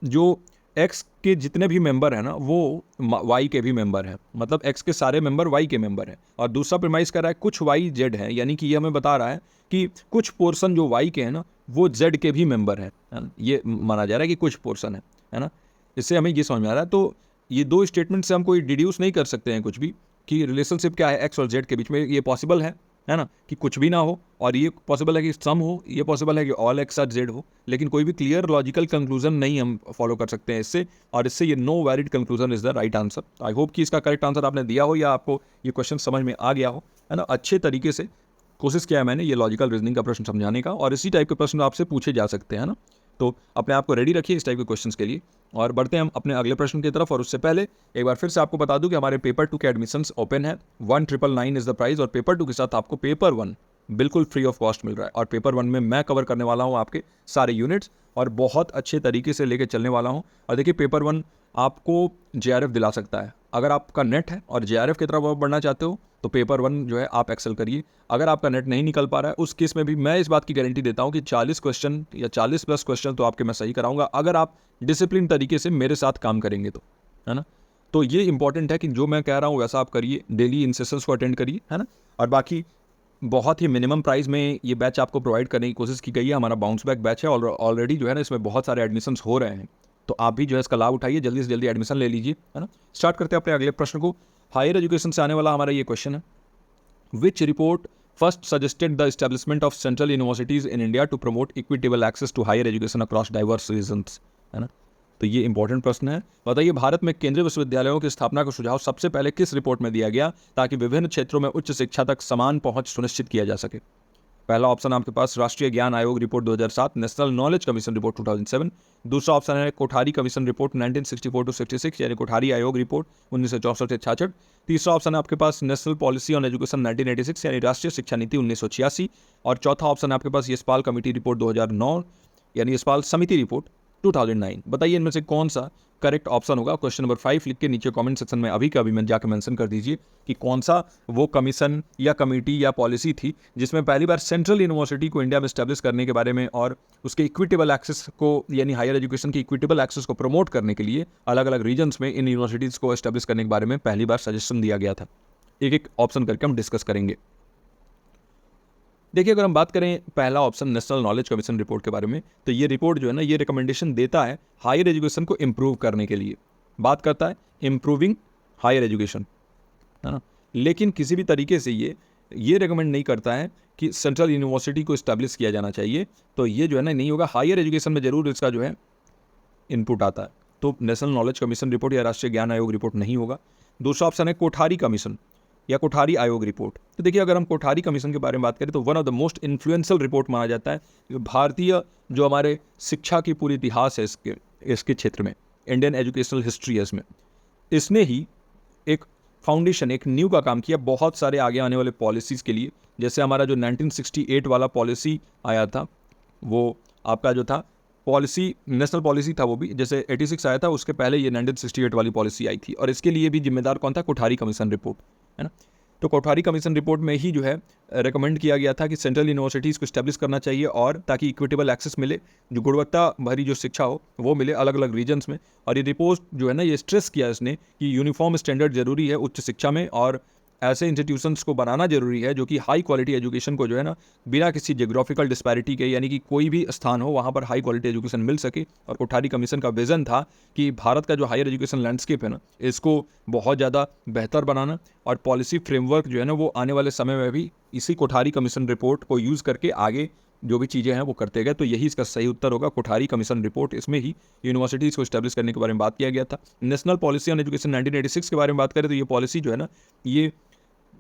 Speaker 1: जो एक्स के जितने भी मेंबर हैं ना वो वाई के भी मेंबर हैं, मतलब एक्स के सारे मेंबर वाई के मेंबर हैं। और दूसरा प्रीमाइस कर रहा है कुछ वाई जेड है, यानी कि ये हमें बता रहा है कि कुछ पोर्शन जो वाई के हैं ना वो जेड के भी मेंबर हैं, ये माना जा रहा है कि कुछ पोर्शन है ना। इससे हमें ये समझ में आ रहा है। तो ये दो स्टेटमेंट से हम कोई डिड्यूस नहीं कर सकते हैं कुछ भी कि रिलेशनशिप क्या है एक्स और जेड के बीच में। ये पॉसिबल है ना, कि कुछ भी ना हो, और ये पॉसिबल है कि सम हो, ये पॉसिबल है कि ऑल एक्स आर जेड हो, लेकिन कोई भी क्लियर लॉजिकल कंक्लूजन नहीं हम फॉलो कर सकते हैं इससे। और इससे ये no valid conclusion is the right answer. I hope कि इसका करेक्ट आंसर आपने दिया हो या आपको ये क्वेश्चन समझ में आ गया हो, है ना। अच्छे तरीके से कोशिश किया है मैंने ये लॉजिकल रीजनिंग का प्रश्न समझाने का, और इसी टाइप के प्रश्न आपसे पूछे जा सकते हैं ना। तो अपने आप को रेडी रखिए इस टाइप के क्वेश्चंस के लिए। और बढ़ते हैं हम अपने अगले प्रश्न की तरफ। और उससे पहले एक बार फिर से आपको बता दूं कि हमारे पेपर 2 के एडमिशन्स ओपन है। 1999 इज द प्राइस, और पेपर 2 के साथ आपको पेपर 1 बिल्कुल फ्री ऑफ कॉस्ट मिल रहा है। और पेपर 1 में मैं कवर करने वाला हूं आपके सारे यूनिट्स और बहुत अच्छे तरीके से लेके चलने वाला हूं। और देखिए पेपर 1 आपको JRF दिला सकता है। अगर आपका नेट है और JRF की तरफ आप बढ़ना चाहते हो तो पेपर 1 जो है आप एक्सेल करिए। अगर आपका नेट नहीं निकल पा रहा है उस केस में भी मैं इस बात की गारंटी देता हूं कि 40 क्वेश्चन या 40 प्लस क्वेश्चन तो आपके मैं सही कराऊंगा, अगर आप डिसिप्लिन तरीके से मेरे साथ काम करेंगे तो, है ना। तो ये इंपॉर्टेंट है कि जो मैं कह रहा हूँ वैसा आप करिए, डेली इन सेशंस को अटेंड करिए, है ना। और बाकी बहुत ही मिनिमम प्राइस में ये बैच आपको प्रोवाइड करने की कोशिश की गई है। हमारा बाउंस बैक बैच है और ऑलरेडी जो है ना इसमें बहुत सारे एडमिशन्स हो रहे हैं, तो आप भी जो है इसका लाभ उठाइए, जल्दी से जल्दी एडमिशन ले लीजिए, है ना। स्टार्ट करते हैं अपने अगले प्रश्न को। हायर एजुकेशन से आने वाला हमारा ये क्वेश्चन है, which report first suggested the establishment of central universities in India to promote equitable access to higher education across diverse regions, है ना। तो ये इंपॉर्टेंट प्रश्न है। बताइए भारत में केंद्रीय विश्वविद्यालयों की स्थापना का सुझाव सबसे पहले किस रिपोर्ट में दिया गया ताकि विभिन्न क्षेत्रों में उच्च शिक्षा तक समान पहुंच सुनिश्चित किया जा सके। पहला ऑप्शन आपके पास राष्ट्रीय ज्ञान आयोग report 2007, national knowledge commission report 2007। दूसरा ऑप्शन है कोठारी कमीशन रिपोर्ट 1964 टू 66, यानी कोठारी आयोग रिपोर्ट 1964 से 66। तीसरा ऑप्शन है आपके पास नेशनल पॉलिसी ऑन एजुकेशन 1986, यानी राष्ट्रीय शिक्षा नीति 1986। और चौथा ऑप्शन है आपके पास यशपाल कमेटी रिपोर्ट 2009, यानी यशपाल समिति रिपोर्ट 2009। बताइए इनमें से कौन सा करेक्ट ऑप्शन होगा। क्वेश्चन नंबर 5 लिख के नीचे कमेंट सेक्शन में अभी का अभी में जाकर मेंशन कर दीजिए कि कौन सा वो कमीशन या कमेटी या पॉलिसी थी जिसमें पहली बार सेंट्रल यूनिवर्सिटी को इंडिया में स्टैब्लिश करने के बारे में और उसके इक्विटेबल एक्सेस को, यानी हायर एजुकेशन की इक्विटेबल एक्सेस को प्रमोट करने के लिए अलग अलग रीजन्स में इन यूनिवर्सिटीज़ को एस्टैब्लिश करने के बारे में पहली बार सजेशन दिया गया था। एक एक ऑप्शन करके हम डिस्कस करेंगे। देखिए अगर हम बात करें पहला option national knowledge commission report के बारे में, तो ये रिपोर्ट जो है ना ये रिकमेंडेशन देता है हायर एजुकेशन को इम्प्रूव करने के लिए, बात करता है इम्प्रूविंग हायर एजुकेशन, है ना। लेकिन किसी भी तरीके से ये रिकमेंड नहीं करता है कि सेंट्रल यूनिवर्सिटी को इस्टेब्लिश किया जाना चाहिए। तो ये जो है ना नहीं होगा। हायर एजुकेशन में जरूर इसका जो है इनपुट आता है, तो नेशनल नॉलेज कमीशन रिपोर्ट या राष्ट्रीय ज्ञान आयोग रिपोर्ट नहीं होगा। दूसरा ऑप्शन है कोठारी कमीशन या कोठारी आयोग रिपोर्ट। तो देखिए अगर हम कोठारी कमीशन के बारे में बात करें तो one of the most influential report माना जाता है। भारतीय जो हमारे शिक्षा की पूरी इतिहास है इसके क्षेत्र में, इंडियन एजुकेशनल हिस्ट्री है इसमें, इसने ही एक फाउंडेशन, एक नींव का काम किया बहुत सारे आगे आने वाले पॉलिसीज़ के लिए। जैसे हमारा जो 1968 वाला पॉलिसी आया था, वो आपका जो था पॉलिसी, नेशनल पॉलिसी था वो भी, जैसे 86 आया था उसके पहले ये 1968 वाली पॉलिसी आई थी। और इसके लिए भी जिम्मेदार कौन था? कोठारी कमीशन रिपोर्ट, है ना। तो कोठारी कमीशन रिपोर्ट में ही जो है रिकमेंड किया गया था कि सेंट्रल यूनिवर्सिटीज़ को इस्टेब्लिश करना चाहिए, और ताकि इक्विटेबल एक्सेस मिले, जो गुणवत्ता भरी जो शिक्षा हो वो मिले अलग अलग रीजन्स में। और ये रिपोर्ट जो है ना, ये स्ट्रेस किया इसने कि यूनिफॉर्म स्टैंडर्ड जरूरी है उच्च शिक्षा में, और ऐसे इंस्टीट्यूशंस को बनाना जरूरी है जो कि हाई क्वालिटी एजुकेशन को जो है ना, बिना किसी जियोग्राफिकल डिस्पैरिटी के, यानी कि कोई भी स्थान हो वहाँ पर हाई क्वालिटी एजुकेशन मिल सके। और कोठारी कमीशन का विजन था कि भारत का जो हायर एजुकेशन लैंडस्केप है ना, इसको बहुत ज़्यादा बेहतर बनाना, और पॉलिसी फ्रेमवर्क जो है ना वो आने वाले समय में भी इसी कोठारी कमीशन रिपोर्ट को यूज़ करके आगे जो भी चीज़ें हैं वो करते गए। तो यही इसका सही उत्तर होगा, कोठारी कमीशन रिपोर्ट। इसमें ही यूनिवर्सिटीज़ को इस्टेब्लिश करने के बारे में बात किया गया था। नेशनल पॉलिसी ऑन एजुकेशन 1986 के बारे में बात करें तो ये पॉलिसी जो है ना, ये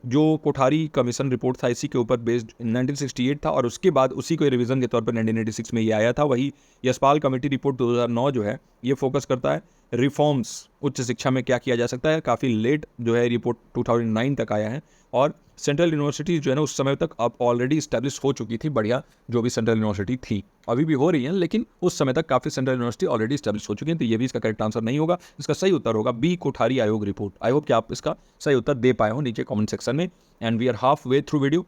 Speaker 1: जो कोठारी कमीशन रिपोर्ट था इसी के ऊपर बेस्ड 1968 था, और उसके बाद उसी को रिवीजन के तौर पर 1986 में ये आया था। वही यशपाल कमेटी रिपोर्ट 2009 जो है ये फोकस करता है रिफॉर्म्स, उच्च शिक्षा में क्या किया जा सकता है। काफ़ी लेट जो है रिपोर्ट 2009 तक आया है, और सेंट्रल यूनिवर्सिटीज़ जो है ना उस समय तक अब ऑलरेडी इस्टेब्लिश हो चुकी थी, बढ़िया जो भी सेंट्रल यूनिवर्सिटी थी, अभी भी हो रही हैं, लेकिन उस समय तक काफ़ी सेंट्रल यूनिवर्सिटी ऑलरेडी इस्टेब्लिश हो चुकी हैं। तो ये भी इसका करेक्ट आंसर नहीं होगा, इसका सही उत्तर होगा बी, कोठारी आयोग रिपोर्ट। आई होप कि आप इसका सही उत्तर दे पाए हो नीचे कमेंट सेक्शन में। And we are half way through video,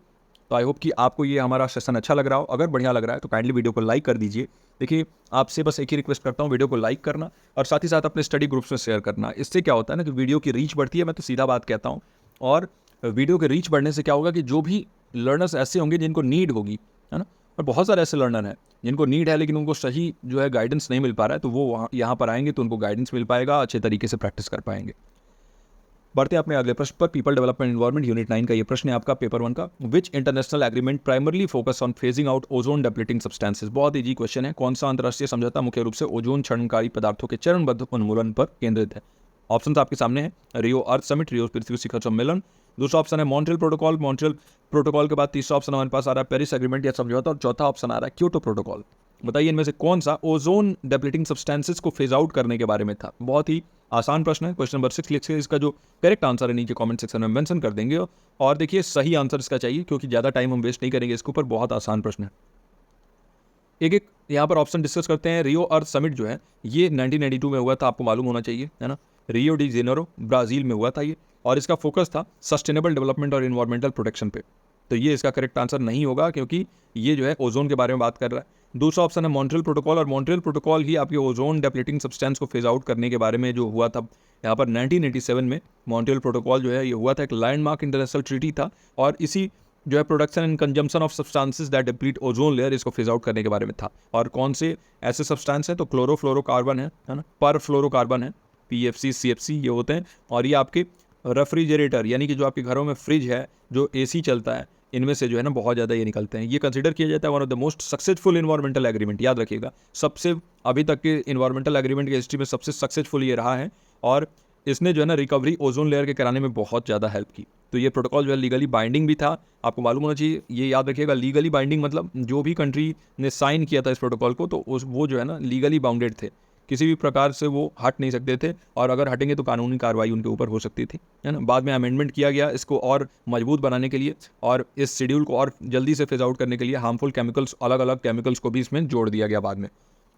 Speaker 1: तो आई होप कि आपको ये हमारा सेशन अच्छा लग रहा हो। अगर बढ़िया लग रहा है तो काइंडली वीडियो को लाइक कर दीजिए। देखिए, आपसे बस एक ही रिक्वेस्ट करता हूँ, वीडियो को लाइक करना और साथ ही साथ अपने स्टडी ग्रुप्स में शेयर करना। इससे क्या होता है ना कि वीडियो की रीच बढ़ती है, मैं तो सीधा बात कहता हूँ। और वीडियो के रीच बढ़ने से क्या होगा कि जो भी लर्नर्स ऐसे होंगे जिनको नीड होगी, है ना, और बहुत सारे ऐसे लर्नर हैं जिनको नीड है लेकिन उनको सही जो है गाइडेंस नहीं मिल पा रहा है, तो वो वहाँ यहाँ पर आएंगे तो उनको गाइडेंस मिल पाएगा, अच्छे तरीके से प्रैक्टिस कर पाएंगे। बढ़ते हैं अपने अगले प्रश्न पर। पीपल डेवलपमेंट एनवायरनमेंट यूनिट 9 का ये प्रश्न है आपका, पेपर 1 का। Which international agreement primarily focus on phasing out ozone depleting substances. बहुत इजी क्वेश्चन है। कौन सा अंतर्राष्ट्रीय समझौता मुख्य रूप से ओजोन क्षरणकारी पदार्थों के चरणबद्ध उन्मूलन पर केंद्रित है? ऑप्शन आपके सामने है, रियो अर्थ समिट, रियो पृथ्वी शिखर सम्मेलन। दूसरा ऑप्शन है मॉन्ट्रियल प्रोटोकॉल, मॉन्ट्रियल प्रोटोकॉल के बाद तीसरा ऑप्शन हमारे पास आ रहा है पेरिस एग्रीमेंट या समझौता, और चौथा ऑप्शन आ रहा है क्योटो प्रोटोकॉल। बताइए इनमें से कौन सा ओजोन डेप्लीटिंग सब्सटेंसेस को फेज आउट करने के बारे में था। बहुत ही आसान प्रश्न है। क्वेश्चन नंबर 6 लिखिए, इसका जो करेक्ट आंसर है नीचे कमेंट सेक्शन में मेंशन कर देंगे। और देखिए सही आंसर इसका चाहिए, क्योंकि ज़्यादा टाइम हम वेस्ट नहीं करेंगे इसके ऊपर, बहुत आसान प्रश्न है। एक एक यहाँ पर ऑप्शन डिस्कस करते हैं। रियो अर्थ समिट जो है ये 1992 में हुआ था, आपको मालूम होना चाहिए, है ना। रियो डी जेनेरो ब्राज़ील में हुआ था ये, और इसका फोकस था सस्टेनेबल डेवलपमेंट और इन्वायरमेंटल प्रोटेक्शन पे। तो ये इसका करेक्ट आंसर नहीं होगा, क्योंकि ये जो है ओजोन के बारे में बात कर रहा है। दूसरा ऑप्शन है मॉन्ट्रियल प्रोटोकॉल, और मॉन्ट्रियल प्रोटोकॉल ही आपके ओजोन डेप्लीटिंग सब्सटेंस को फेज आउट करने के बारे में जो हुआ था यहाँ पर 1987 में। मॉन्ट्रियल प्रोटोकॉल जो है ये हुआ था, एक लैंडमार्क इंटरनेशनल ट्रीटी था, और इसी जो है production and consumption of substances that deplete ozone layer, इसको फेज आउट करने के बारे में था। और कौन से ऐसे सब्सटेंस हैं? तो क्लोरोफ्लोरोकार्बन है ना, परफ्लोरोकार्बन है, PFC CFC ये होते हैं। और ये आपके रेफ्रिजरेटर, यानी कि जो आपके घरों में फ्रिज है, जो AC चलता है, इनमें से जो है ना बहुत ज़्यादा ये निकलते हैं। ये कंसिडर किया जाता है one of the most successful environmental agreement. याद रखिएगा, सबसे अभी तक के इन्वायरमेंटल एग्रीमेंट की हिस्ट्री में सबसे सक्सेसफुल ये रहा है, और इसने जो है ना रिकवरी ओजोन लेयर के कराने में बहुत ज़्यादा हेल्प की। तो ये प्रोटोकॉल जो है लीगली बाइंडिंग भी था, आपको मालूम होना चाहिए। ये याद रखिएगा, लीगली बाइंडिंग मतलब जो भी कंट्री ने साइन किया था इस प्रोटोकॉल को, तो वो जो है ना लीगली बाउंडेड थे, किसी भी प्रकार से वो हट नहीं सकते थे, और अगर हटेंगे तो कानूनी कार्रवाई उनके ऊपर हो सकती थी, है ना। बाद में अमेंडमेंट किया गया इसको और मजबूत बनाने के लिए, और इस शेड्यूल को और जल्दी से फेज आउट करने के लिए हार्मफुल केमिकल्स, अलग अलग केमिकल्स को भी इसमें जोड़ दिया गया बाद में।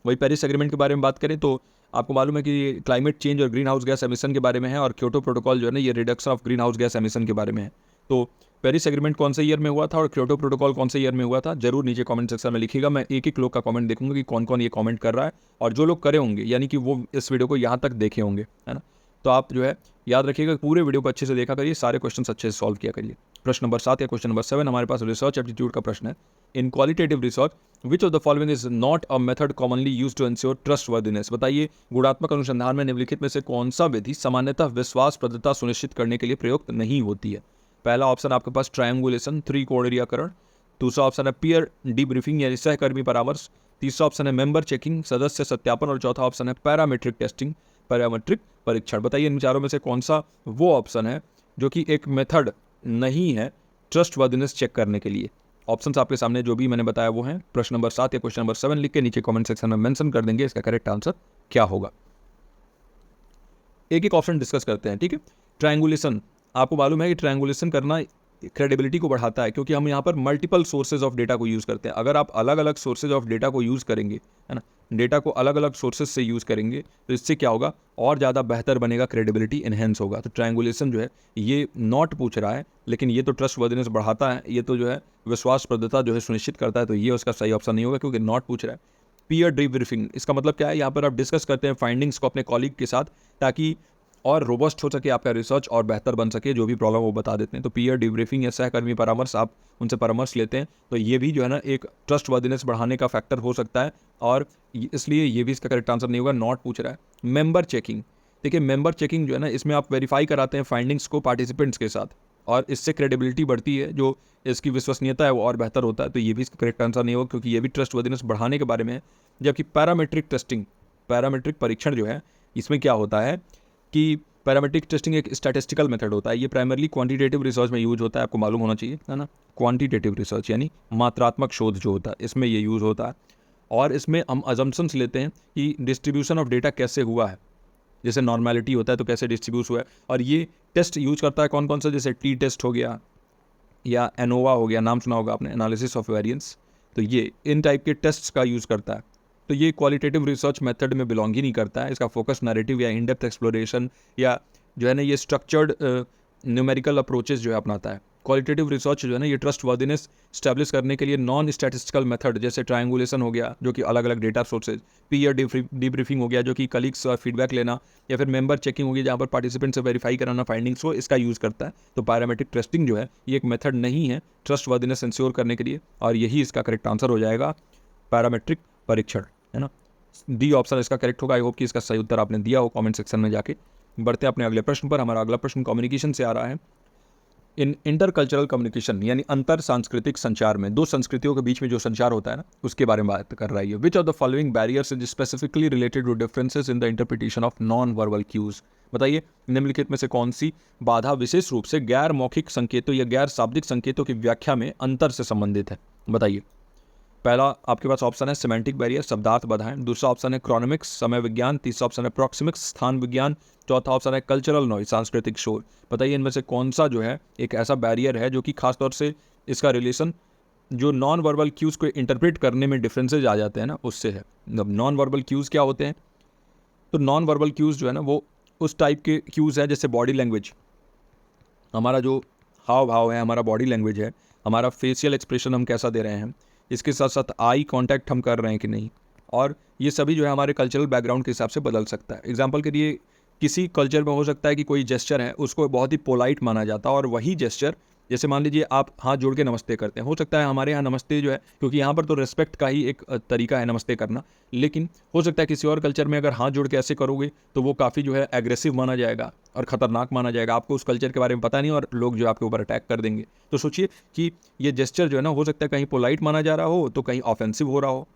Speaker 1: वही पेरिस एग्रीमेंट के बारे में बात करें तो आपको मालूम है कि क्लाइमेट चेंज और ग्रीन हाउस गैस एमिशन के बारे में है, और क्योटो प्रोटोकॉल जो है ना ये reduction of green house gas emission के बारे में है। तो पेरिस एग्रीमेंट कौन से ईयर में हुआ था और क्योटो प्रोटोकॉल कौन से ईयर में हुआ था, जरूर नीचे कमेंट सेक्शन में लिखिएगा। मैं एक एक लोग का कमेंट देखूंगा कि कौन कौन ये कमेंट कर रहा है, और जो लोग करे होंगे यानी कि वो इस वीडियो को यहाँ तक देखे होंगे, है ना। तो आप जो है याद रखिएगा, पूरे वीडियो को अच्छे से देखा करिए, सारे क्वेश्चन अच्छे से सॉल्व किया करिए। प्रश्न नंबर 7 या क्वेश्चन नंबर 7 हमारे पास रिसर्च एप्टीट्यूड का प्रश्न है। In qualitative research which of the following is not a method commonly used to ensure trustworthiness. बताइए गुणात्मक अनुसंधान में निम्नलिखित में से कौन सा विधि सामान्यतः विश्वासप्रदता सुनिश्चित करने के लिए प्रयुक्त नहीं होती है? पहला ऑप्शन आपके पास ट्रायंगुलेशन, त्रिकोणीयकरण। दूसरा ऑप्शन है पीयर डीब्रीफिंग यानी सहकर्मी परामर्श। तीसरा ऑप्शन है मेंबर चेकिंग, सदस्य सत्यापन। और चौथा ऑप्शन है पैरामीट्रिक टेस्टिंग, पैरामीट्रिक परीक्षण। बताइए इन चारों में से कौन सा वो ऑप्शन है जो कि एक मेथड नहीं है ट्रस्टवर्दीनेस चेक करने के लिए? ऑप्शंस आपके सामने जो भी मैंने बताया वो हैं। प्रश्न नंबर 7 या क्वेश्चन नंबर 7 लिख के नीचे कमेंट सेक्शन में मेंशन कर देंगे इसका करेक्ट आंसर क्या होगा। एक एक ऑप्शन डिस्कस करते हैं, ठीक है। ट्रायंगुलेशन, आपको मालूम है कि ट्रायंगुलेशन करना क्रेडिबिलिटी को बढ़ाता है, क्योंकि हम यहाँ पर मल्टीपल सोर्सेज ऑफ डेटा को यूज़ करते हैं। अगर आप अलग अलग सोर्सेज ऑफ डेटा को यूज़ करेंगे, है ना, डेटा को अलग अलग सोर्सेज से यूज़ करेंगे, तो इससे क्या होगा, और ज़्यादा बेहतर बनेगा, क्रेडिबिलिटी इन्हेंस होगा। तो ट्रायंगुलेशन जो है ये नॉट पूछ रहा है, लेकिन ये तो ट्रस्ट वर्दिनेस बढ़ाता है, ये तो जो है विश्वासप्रदता जो है सुनिश्चित करता है, तो ये उसका सही ऑप्शन नहीं होगा, क्योंकि नॉट पूछ रहा है। पीयर डिब्रीफिंग, इसका मतलब क्या है, यहाँ पर आप डिस्कस करते हैं फाइंडिंग्स को अपने कॉलीग के साथ, ताकि और रोबस्ट हो सके आपका रिसर्च और बेहतर बन सके, जो भी प्रॉब्लम वो बता देते हैं। तो पीयर डिब्रीफिंग या सहकर्मी परामर्श, आप उनसे परामर्श लेते हैं, तो ये भी जो है ना एक ट्रस्ट वर्दिनेस बढ़ाने का फैक्टर हो सकता है, और इसलिए ये भी इसका करेक्ट आंसर नहीं होगा, नॉट पूछ रहा है। मेंबर चेकिंग, देखिए मेंबर चेकिंग जो है ना, इसमें आप वेरीफाई कराते हैं फाइंडिंग्स को पार्टिसिपेंट्स के साथ, और इससे क्रेडिबिलिटी बढ़ती है, जो इसकी विश्वसनीयता है वो और बेहतर होता है, तो ये भी इसका करेक्ट आंसर नहीं होगा, क्योंकि ये भी ट्रस्ट वर्दिनेस बढ़ाने के बारे में है। जबकि पैरामेट्रिक टेस्टिंग, पैरामेट्रिक परीक्षण जो है, इसमें क्या होता है कि पैरामेट्रिक टेस्टिंग एक स्टैटिस्टिकल मेथड होता है, ये प्राइमरली क्वांटिटेटिव रिसर्च में यूज होता है, आपको मालूम होना चाहिए, है ना। क्वांटिटेटिव रिसर्च यानी मात्रात्मक शोध जो होता है, इसमें ये यूज़ होता है, और इसमें हम अजम्पशंस लेते हैं कि डिस्ट्रीब्यूशन ऑफ डेटा कैसे हुआ है, जैसे नॉर्मेलिटी होता है तो कैसे डिस्ट्रीब्यूट हुआ है, और ये टेस्ट यूज करता है कौन कौन सा, जैसे टी टेस्ट हो गया या एनोवा हो गया, नाम सुना होगा आपने, एनालिसिस ऑफ वेरिएंस, तो ये इन टाइप के टेस्ट्स का यूज़ करता है। तो ये क्वालिटेटिव रिसर्च मेथड में बिलोंग ही नहीं करता है, इसका फोकस नैरेटिव या इन डेप्थ एक्सप्लोरेशन या जो है ना ये स्ट्रक्चर्ड न्यूमेरिकल अप्रोचेस जो है अपनाता है। क्वालिटेटिव रिसर्च जो है ना ये ट्रस्ट वर्दिनेस स्टैब्लिश करने के लिए नॉन स्टैटिस्टिकल मेथड, जैसे ट्रायंगुलेशन हो गया जो कि अलग अलग डेटा सोर्सेज, पीयर डिब्रीफिंग हो गया जो कि कलीग्स फीडबैक लेना, या फिर मेंबर चेकिंग हो गया जहाँ पर पार्टिसिपेंट से वेरीफाई कराना फाइंडिंग्स को, इसका यूज़ करता है। तो पैरामेट्रिक टेस्टिंग जो है ये एक मेथड नहीं है ट्रस्ट वर्दिनेस इंश्योर करने के लिए, और यही इसका करेक्ट आंसर हो जाएगा, पैरामेट्रिक परीक्षण, है ना। डी ऑप्शन इसका करेक्ट होगा। आई होप कि इसका सही उत्तर आपने दिया हो कमेंट सेक्शन में जाके। बढ़ते हैं अपने अगले प्रश्न पर। हमारा अगला प्रश्न कम्युनिकेशन से आ रहा है। इन इंटरकल्चरल कम्युनिकेशन यानी अंतर सांस्कृतिक संचार में, दो संस्कृतियों के बीच में जो संचार होता है ना, उसके बारे में बात कर रहा है। Which of the following barriers is specifically related to differences in the interpretation of non verbal cues. बताइए निम्नलिखित में से कौन सी बाधा विशेष रूप से गैर मौखिक संकेतों या गैर शाब्दिक संकेतों की व्याख्या में अंतर से संबंधित है। बताइए। पहला आपके पास ऑप्शन है सिमेंटिक बैरियर, शब्दार्थ बाधाएं। दूसरा ऑप्शन है क्रॉनमिक्स, समय विज्ञान। तीसरा ऑप्शन है प्रॉक्सिमिक्स, स्थान विज्ञान। चौथा ऑप्शन है कल्चरल नॉइज, सांस्कृतिक शोर। बताइए इनमें से कौन सा जो है एक ऐसा बैरियर है जो कि खासतौर से इसका रिलेशन जो नॉन वर्बल क्यूज़ को इंटरप्रेट करने में डिफरेंसेज आ जाते हैं ना, उससे है। मतलब नॉन वर्बल क्यूज़ क्या होते हैं, तो नॉन वर्बल क्यूज़ जो है ना वो उस टाइप के क्यूज़ है, जैसे बॉडी लैंग्वेज, हमारा जो हाव भाव है, हमारा बॉडी लैंग्वेज है, हमारा फेशियल एक्सप्रेशन हम कैसा दे रहे हैं, इसके साथ साथ आई कांटेक्ट हम कर रहे हैं कि नहीं, और ये सभी जो है हमारे कल्चरल बैकग्राउंड के हिसाब से बदल सकता है। एग्जांपल के लिए किसी कल्चर में हो सकता है कि कोई जेस्चर है उसको बहुत ही पोलाइट माना जाता है, और वही जेस्चर जैसे मान लीजिए आप हाथ जोड़ के नमस्ते करते हैं, हो सकता है हमारे यहाँ नमस्ते जो है, क्योंकि यहाँ पर तो रिस्पेक्ट का ही एक तरीका है नमस्ते करना, लेकिन हो सकता है किसी और कल्चर में अगर हाथ जोड़ के ऐसे करोगे तो वो काफ़ी जो है एग्रेसिव माना जाएगा और ख़तरनाक माना जाएगा। आपको उस कल्चर के बारे में पता नहीं और लोग जो आपके ऊपर अटैक कर देंगे। तो सोचिए कि ये जेस्चर जो है ना, हो सकता है कहीं पोलाइट माना जा रहा हो तो कहीं ऑफेंसिव हो रहा हो,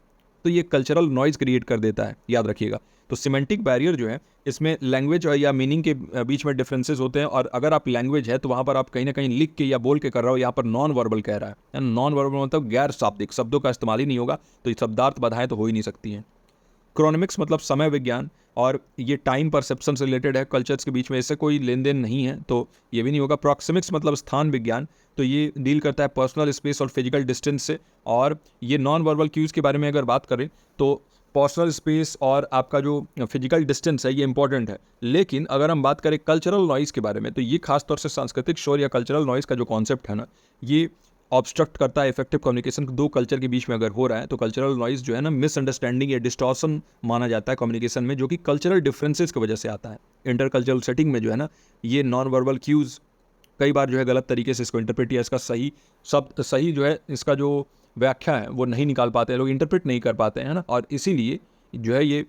Speaker 1: तो ये कल्चरल नॉइज़ क्रिएट कर देता है, याद रखिएगा। तो सिमेंटिक बैरियर जो है इसमें लैंग्वेज या मीनिंग के बीच में डिफरेंसेस होते हैं, और अगर आप लैंग्वेज है तो वहाँ पर आप कहीं ना कहीं लिख के या बोल के कर रहे हो, यहाँ पर नॉन वर्बल कह रहा है। नॉन वर्बल मतलब गैर शाब्दिक, शब्दों का इस्तेमाल ही नहीं होगा, तो ये शब्दार्थ बाधाएं तो हो ही नहीं सकती हैं। क्रोनमिक्स मतलब समय विज्ञान, और ये टाइम परसेप्शन से रिलेटेड है, कल्चर्स के बीच में इससे कोई लेन देन नहीं है, तो ये भी नहीं होगा। प्रॉक्सिमिक्स मतलब स्थान विज्ञान, तो ये डील करता है पर्सनल स्पेस और फिजिकल डिस्टेंस से, और ये नॉन वर्बल क्यूज़ के बारे में अगर बात करें तो पर्सनल स्पेस और आपका जो फिजिकल डिस्टेंस है ये इंपॉर्टेंट है। लेकिन अगर हम बात करें कल्चरल नॉइज़ के बारे में, तो ये खासतौर से सांस्कृतिक शोर या कल्चरल नॉइज़ का जो कॉन्सेप्ट है ना, ये ऑब्स्ट्रक्ट करता है इफेक्टिव कम्युनिकेशन। दो कल्चर के बीच में अगर हो रहा है तो कल्चरल नॉइज़ जो है ना मिसअंडरस्टैंडिंग या डिस्टॉर्शन माना जाता है कम्युनिकेशन में, जो कि कल्चरल डिफरेंसेस की वजह से आता है। इंटरकल्चरल सेटिंग में जो है ना ये नॉन वर्बल क्यूज़ कई बार जो है गलत तरीके से इसको इंटरप्रेट या इसका सही शब्द, सही जो है इसका जो व्याख्या है वो नहीं निकाल पाते हैं लोग, इंटरप्रेट नहीं कर पाते हैं ना, और इसीलिए जो है ये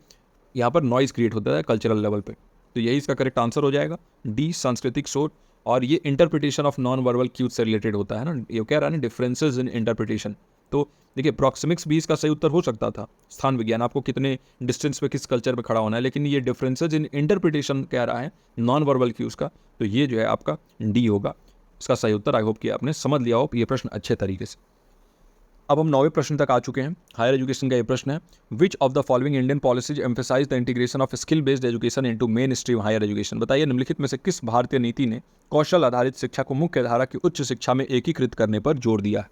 Speaker 1: यहाँ पर नॉइज़ क्रिएट होता है कल्चरल लेवल पे। तो यही इसका करेक्ट आंसर हो जाएगा, डी सांस्कृतिक शोर। और ये interpretation of non verbal cues से रिलेटेड होता है ना, ये कह रहा है ना डिफरेंसेस इन इंटरप्रिटेशन। तो देखिए प्रॉक्सिमिक्स भी इसका सही उत्तर हो सकता था, स्थान विज्ञान, आपको कितने डिस्टेंस पे किस कल्चर पे खड़ा होना है, लेकिन ये डिफरेंसेस इन इंटरप्रिटेशन कह रहा है नॉन वर्बल क्यूज का, तो ये जो है आपका डी होगा इसका सही उत्तर। आई होप कि आपने समझ लिया हो ये प्रश्न अच्छे तरीके से। अब हम 9वें प्रश्न तक आ चुके हैं। हायर एजुकेशन का ये प्रश्न है, which of the following Indian policies emphasize the integration of skill based education into mainstream higher education. बताइए निम्नलिखित में से किस भारतीय नीति ने कौशल आधारित शिक्षा को मुख्य धारा की उच्च शिक्षा में एकीकृत करने पर जोर दिया है।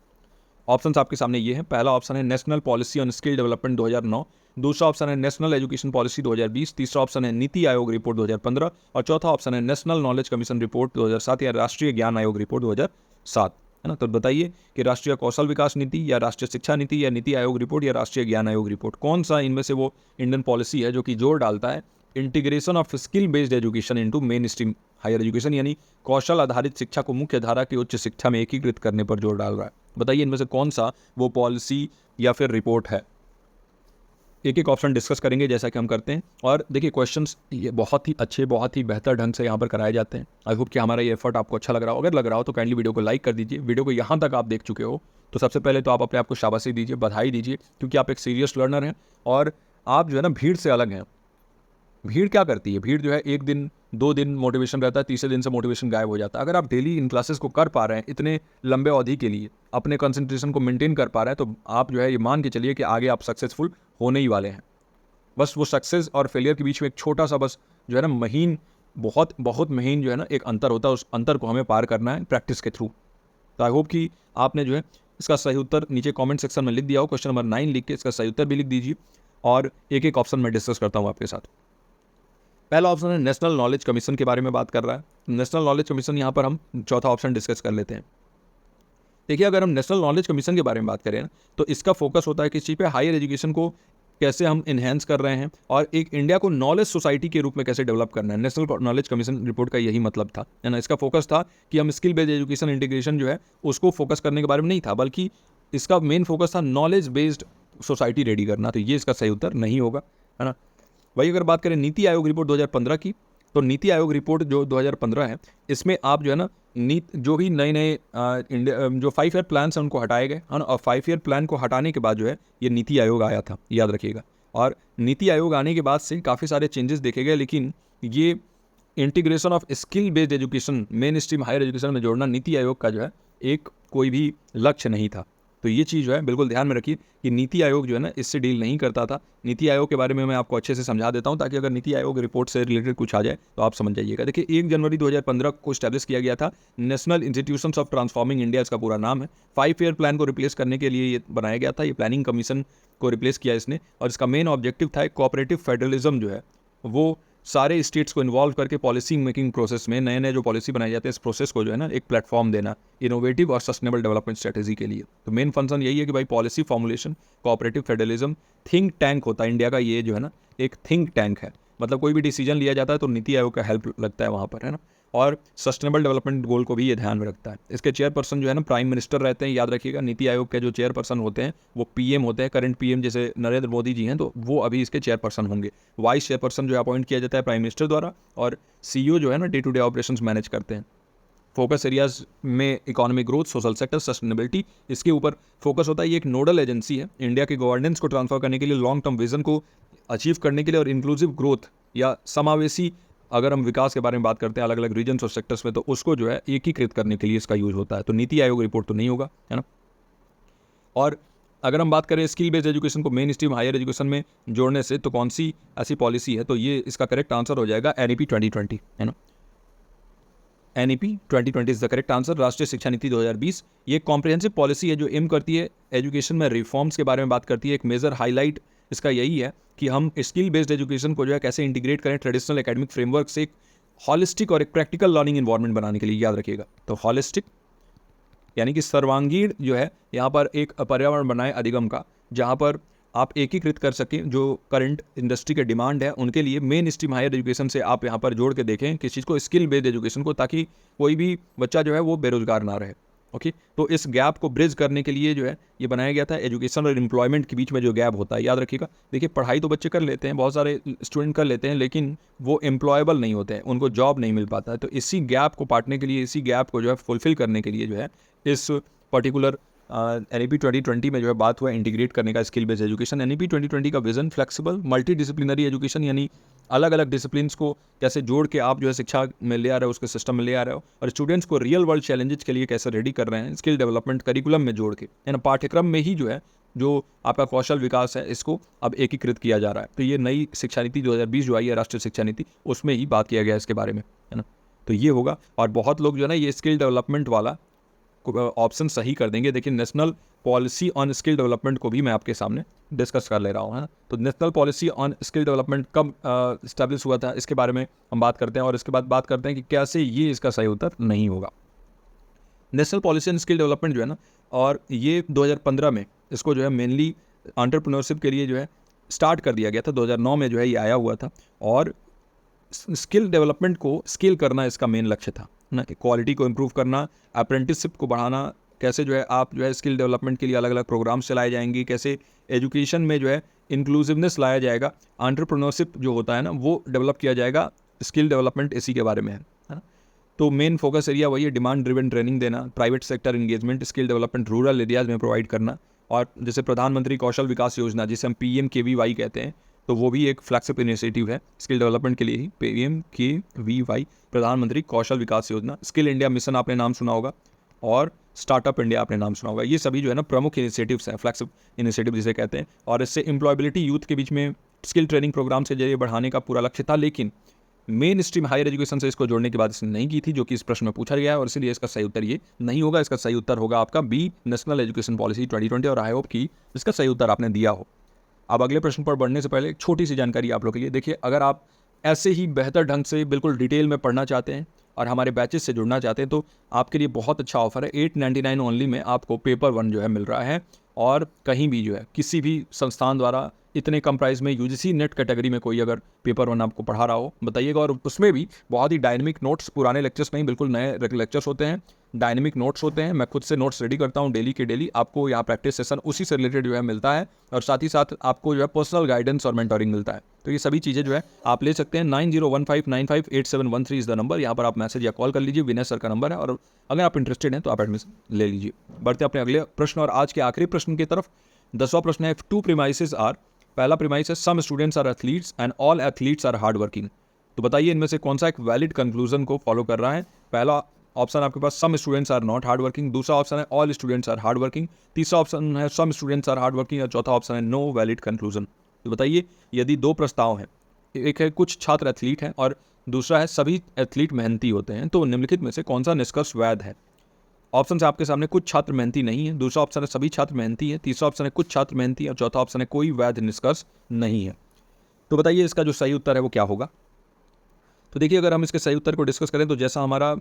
Speaker 1: ऑप्शंस आपके सामने ये हैं। पहला ऑप्शन है national policy on skill development 2009, दूसरा ऑप्शन है नेशनल एजुकेशन पॉलिसी 2020, तीसरा ऑप्शन है नीति आयोग रिपोर्ट 2015 और चौथा ऑप्शन है नेशनल नॉलेज कमीशन रिपोर्ट 2007 या राष्ट्रीय ज्ञान आयोग रिपोर्ट 2007, है ना। तो बताइए कि राष्ट्रीय कौशल विकास नीति या राष्ट्रीय शिक्षा नीति या नीति आयोग रिपोर्ट या राष्ट्रीय ज्ञान आयोग रिपोर्ट, कौन सा इनमें से वो इंडियन पॉलिसी है जो कि जोर डालता है integration of skill based education into mainstream higher education, यानी कौशल आधारित शिक्षा को मुख्य धारा की उच्च शिक्षा में एकीकृत करने पर जोर डाल रहा है। बताइए इनमें से कौन सा वो पॉलिसी या फिर रिपोर्ट है। एक एक ऑप्शन डिस्कस करेंगे जैसा कि हम करते हैं। और देखिए क्वेश्चंस ये बहुत ही अच्छे, बहुत ही बेहतर ढंग से यहाँ पर कराए जाते हैं। आई होप कि हमारा ये एफर्ट आपको अच्छा लग रहा हो। अगर लग रहा हो तो काइंडली वीडियो को लाइक कर दीजिए। वीडियो को यहाँ तक आप देख चुके हो तो सबसे पहले तो आप अपने आप को शाबाशी दीजिए, बधाई दीजिए, क्योंकि आप एक सीरियस लर्नर हैं और आप जो है ना भीड़ से अलग हैं। भीड़ क्या करती है, भीड़ जो है एक दिन 2 दिन मोटिवेशन रहता है, तीसरे दिन से मोटिवेशन गायब हो जाता है। अगर आप डेली इन क्लासेस को कर पा रहे हैं इतने लंबे अवधि के लिए, अपने कंसंट्रेशन को मेंटेन कर पा रहे हैं, तो आप जो है ये मान के चलिए कि आगे आप सक्सेसफुल होने ही वाले हैं। बस वो सक्सेस और फेलियर के बीच में एक छोटा सा बस जो है ना महीन, बहुत बहुत महीन जो है ना एक अंतर होता है, उस अंतर को हमें पार करना है प्रैक्टिस के थ्रू। तो आई होप कि आपने जो है इसका सही उत्तर नीचे कमेंट सेक्शन में लिख दिया हो। क्वेश्चन नंबर 9 लिख के इसका सही उत्तर भी लिख दीजिए और एक एक ऑप्शन में डिस्कस करता हूँ आपके साथ। पहला ऑप्शन है नेशनल नॉलेज कमीशन के बारे में बात कर रहा है। नेशनल नॉलेज कमीशन यहाँ पर हम चौथा ऑप्शन डिस्कस कर लेते हैं। देखिए अगर हम नेशनल नॉलेज कमीशन के बारे में बात करें ना तो इसका फोकस होता है किस चीज़ पे, हायर एजुकेशन को कैसे हम इन्हेंस कर रहे हैं और एक इंडिया को नॉलेज सोसाइटी के रूप में कैसे डेवलप करना है। नेशनल नॉलेज कमीशन रिपोर्ट का यही मतलब था, है ना। इसका फोकस था कि हम स्किल बेस्ड एजुकेशन इंटीग्रेशन जो है उसको फोकस करने के बारे में नहीं था, बल्कि इसका मेन फोकस था नॉलेज बेस्ड सोसाइटी रेडी करना। तो ये इसका सही उत्तर नहीं होगा, है ना। वही अगर बात करें नीति आयोग रिपोर्ट 2015 की, तो नीति आयोग रिपोर्ट जो 2015 है इसमें आप जो है ना जो भी नए नए जो 5 ईयर प्लान हैं उनको हटाए गए, है ना। और 5 ईयर प्लान को हटाने के बाद जो है ये नीति आयोग आया था, याद रखिएगा। और नीति आयोग आने के बाद से काफ़ी सारे चेंजेस देखे गए, लेकिन ये integration of skill based education mainstream higher education में जोड़ना नीति आयोग का जो है एक कोई भी लक्ष्य नहीं था। तो ये चीज़ जो है बिल्कुल ध्यान में रखिए कि नीति आयोग जो है ना इससे डील नहीं करता था। नीति आयोग के बारे में मैं आपको अच्छे से समझा देता हूँ ताकि अगर नीति आयोग रिपोर्ट से रिलेटेड कुछ आ जाए तो आप समझ जाइएगा। देखिए 1 जनवरी 2015 को स्टैब्लिश किया गया था national institutions of transforming India, इसका पूरा नाम है। 5 ईयर प्लान को रिप्लेस करने के लिए ये बनाया गया था, ये प्लानिंग कमीशन को रिप्लेस किया इसने। और इसका मेन ऑब्जेक्टिव था कोऑपरेटिव फेडरलिज्म जो है वो सारे स्टेट्स को इन्वॉल्व करके पॉलिसी मेकिंग प्रोसेस में नए नए जो पॉलिसी बनाए जाते हैं इस प्रोसेस को जो है ना एक प्लेटफॉर्म देना इनोवेटिव और सस्टेनेबल डेवलपमेंट स्ट्रेटेजी के लिए। तो मेन फंक्शन यही है कि भाई policy formulation, cooperative federalism, think tank होता है इंडिया का, ये जो है ना एक थिंक टैंक है। मतलब कोई भी डिसीजन लिया जाता है तो नीति आयोग का हेल्प लगता है वहाँ पर, है ना। और सस्टेनेबल डेवलपमेंट गोल को भी ये ध्यान में रखता है। इसके चेयरपर्सन जो है ना प्राइम मिनिस्टर रहते हैं, याद रखिएगा। नीति आयोग के जो चेयरपर्सन होते हैं वो पीएम होते हैं। करंट पीएम जैसे नरेंद्र मोदी जी हैं तो वो अभी इसके चेयरपर्सन होंगे। वाइस चेयरपर्सन जो अपॉइंट किया जाता है प्राइम मिनिस्टर द्वारा, और सीईओ जो है ना day to day operations manage करते हैं। फोकस एरियाज में economic growth, social sector, sustainability, इसके ऊपर फोकस होता है। ये एक नोडल एजेंसी है इंडिया के गवर्नेंस को ट्रांसफर करने के लिए, लॉन्ग टर्म विजन को अचीव करने के लिए और इंक्लूसिव ग्रोथ या समावेशी, अगर हम विकास के बारे में बात करते हैं अलग अलग रीजन्स और सेक्टर्स में, तो उसको जो है एकीकृत करने के लिए इसका यूज होता है। तो नीति आयोग रिपोर्ट तो नहीं होगा, है ना। और अगर हम बात करें स्किल बेस्ड एजुकेशन को मेन स्ट्रीम हायर एजुकेशन में जोड़ने से तो कौन सी ऐसी पॉलिसी है, तो ये इसका करेक्ट आंसर हो जाएगा NEP 2020, है ना। NEP 2020 is the correct answer. राष्ट्रीय शिक्षा नीति 2020 ये कॉम्प्रिहेंसिव पॉलिसी है जो एम करती है एजुकेशन में रिफॉर्म्स के बारे में बात करती है। एक मेजर हाईलाइट इसका यही है कि हम स्किल बेस्ड एजुकेशन को जो है कैसे इंटीग्रेट करें ट्रेडिशनल एकेडमिक फ्रेमवर्क से एक हॉलिस्टिक और एक प्रैक्टिकल लर्निंग इन्वायरमेंट बनाने के लिए, याद रखिएगा। तो हॉलिस्टिक यानी कि सर्वांगीण जो है यहाँ पर एक पर्यावरण बनाए अधिगम का, जहाँ पर आप एकीकृत कर सकें जो करंट इंडस्ट्री के डिमांड है उनके लिए मेन स्ट्रीम हायर एजुकेशन से आप यहाँ पर जोड़ के देखें किस चीज़ को, स्किल बेस्ड एजुकेशन को, ताकि कोई भी बच्चा जो है वो बेरोजगार ना रहे। ओके, तो इस गैप को ब्रिज करने के लिए जो है ये बनाया गया था। एजुकेशन और एम्प्लॉयमेंट के बीच में जो गैप होता है, याद रखिएगा। देखिए पढ़ाई तो बच्चे कर लेते हैं, बहुत सारे स्टूडेंट कर लेते हैं, लेकिन वो एम्प्लॉयबल नहीं होते हैं, उनको जॉब नहीं मिल पाता है। तो इसी गैप को पाटने के लिए, इसी गैप को जो है फुलफिल करने के लिए जो है इस पर्टिकुलर NEP 2020 में जो है बात हुआ इंटीग्रेट करने का स्किल बेस्ड एजुकेशन। NEP 2020 का vision flexible multi disciplinary education, यानी अलग अलग डिसिप्लिन्स को कैसे जोड़ के आप जो है शिक्षा में ले आ रहे हो, उसके सिस्टम में ले आ रहे हो, और स्टूडेंट्स को रियल वर्ल्ड चैलेंजेस के लिए कैसे रेडी कर रहे हैं स्किल डेवलपमेंट करिकुलम में जोड़ के, यानी पाठ्यक्रम में ही जो है जो आपका कौशल विकास है इसको अब एकीकृत किया जा रहा है। तो ये नई शिक्षा नीति 2020 जो आई है, राष्ट्रीय शिक्षा नीति, उसमें ही बात किया गया है इसके बारे में, है ना। तो ये होगा, और बहुत लोग जो है ना ये स्किल डेवलपमेंट वाला ऑप्शन सही कर देंगे। देखिए national policy on skill development को भी मैं आपके सामने डिस्कस कर ले रहा हूँ, है ना। तो national policy on skill development कब इस्टेब्लिश हुआ था, इसके बारे में हम बात करते हैं, और इसके बाद बात करते हैं कि कैसे ये इसका सही उत्तर नहीं होगा। National policy on skill development जो है ना, और ये 2015 में इसको जो है मेनली एंटरप्रेन्योरशिप के लिए जो है स्टार्ट कर दिया गया था। 2009 में जो है ये आया हुआ था, और स्किल डेवलपमेंट को स्केल करना इसका मेन लक्ष्य था ना, कि क्वालिटी को इम्प्रूव करना, अप्रेंटिसशिप को बढ़ाना, कैसे जो है आप जो है स्किल डेवलपमेंट के लिए अलग अलग प्रोग्राम्स चलाए जाएंगे, कैसे एजुकेशन में जो है इंक्लूसिवनेस लाया जाएगा, एंटरप्रेन्योरशिप जो होता है ना वो डेवलप किया जाएगा, स्किल डेवलपमेंट इसी के बारे में है ना। तो मेन फोकस एरिया वही है, डिमांड ड्रिवन ट्रेनिंग देना, private sector engagement, skill development rural areas में प्रोवाइड करना, और जैसे प्रधानमंत्री कौशल विकास योजना जिसे हम PMKVY कहते हैं, तो वो भी एक फ्लैगशिप इनिशिएटिव है स्किल डेवलपमेंट के लिए ही, PMKVY, प्रधानमंत्री कौशल विकास योजना। स्किल इंडिया मिशन आपने नाम सुना होगा, और स्टार्टअप इंडिया आपने नाम सुना होगा। ये सभी जो है ना प्रमुख इनिशिएटिव्स हैं, फ्लैगशिप इनिशिएटिव जिसे कहते हैं, और इससे एम्प्लॉयबिलिटी यूथ के बीच में स्किल ट्रेनिंग प्रोग्राम के जरिए बढ़ाने का पूरा लक्ष्य था। लेकिन मेन स्ट्रीम हायर एजुकेशन से इसको जोड़ने के बाद इसने नहीं की थी, जो कि इस प्रश्न में पूछा गया है, और इसलिए इसका सही उत्तर ये नहीं होगा। इसका सही उत्तर होगा आपका बी, नेशनल एजुकेशन पॉलिसी 2020, और आई होप कि इसका सही उत्तर आपने दिया हो। अब अगले प्रश्न पर बढ़ने से पहले एक छोटी सी जानकारी आप लोग के लिए। देखिए, अगर आप ऐसे ही बेहतर ढंग से बिल्कुल डिटेल में पढ़ना चाहते हैं और हमारे बैचेस से जुड़ना चाहते हैं, तो आपके लिए बहुत अच्छा ऑफर है। 899 ओनली में आपको पेपर 1 जो है मिल रहा है, और कहीं भी जो है किसी भी संस्थान द्वारा इतने कम प्राइस में UGC नेट कैटेगरी में कोई अगर पेपर 1 आपको पढ़ा रहा हो बताइएगा। और उसमें भी बहुत ही डायनेमिक नोट्स, पुराने लेक्चर्स नहीं, बिल्कुल नए लेक्चर्स होते हैं, डायनेमिक नोट्स होते हैं। मैं खुद से नोट्स रेडी करता हूं डेली के डेली, आपको यहाँ प्रैक्टिस सेशन उसी से रिलेटेड जो है मिलता है, और साथ ही साथ आपको जो है पर्सनल गाइडेंस और मेंटोरिंग मिलता है। तो ये सभी चीज़ें जो है आप ले सकते हैं। 9015958713 इज़ द नंबर, यहाँ पर आप मैसेज या कॉल कर लीजिए, विनय सर का नंबर है, और अगर आप इंटरेस्टेड हैं तो आप एडमिशन ले लीजिए। बढ़ते अपने अगले प्रश्न और आज के आखिरी प्रश्न की तरफ। 10वां प्रश्न है, 2 प्रीमाइसेस आर, पहला प्रीमाइस है some students are athletes and all athletes are hard working. तो बताइए इनमें से कौन सा एक वैलिड कंक्लूजन को फॉलो कर रहा है। पहला ऑप्शन आपके पास some students are not hard working, दूसरा ऑप्शन है all students are hard working, तीसरा ऑप्शन है some students are hard working, और चौथा ऑप्शन है नो वैलिड कंक्लूजन। तो बताइए यदि 2 प्रस्ताव हैं, एक है कुछ छात्र एथलीट हैं और दूसरा है सभी एथलीट मेहनती होते हैं, तो निम्नलिखित में से कौन सा निष्कर्ष वैध है। ऑप्शन है आपके सामने, कुछ छात्र मेहनती नहीं है, दूसरा ऑप्शन है सभी छात्र मेहनती है, तीसरा ऑप्शन है कुछ छात्र मेहनती है, और चौथा ऑप्शन है कोई वैध निष्कर्ष नहीं है। तो बताइए इसका जो सही उत्तर है वो क्या होगा। तो देखिए, अगर हम इसके सही उत्तर को डिस्कस करें तो जैसा हमारा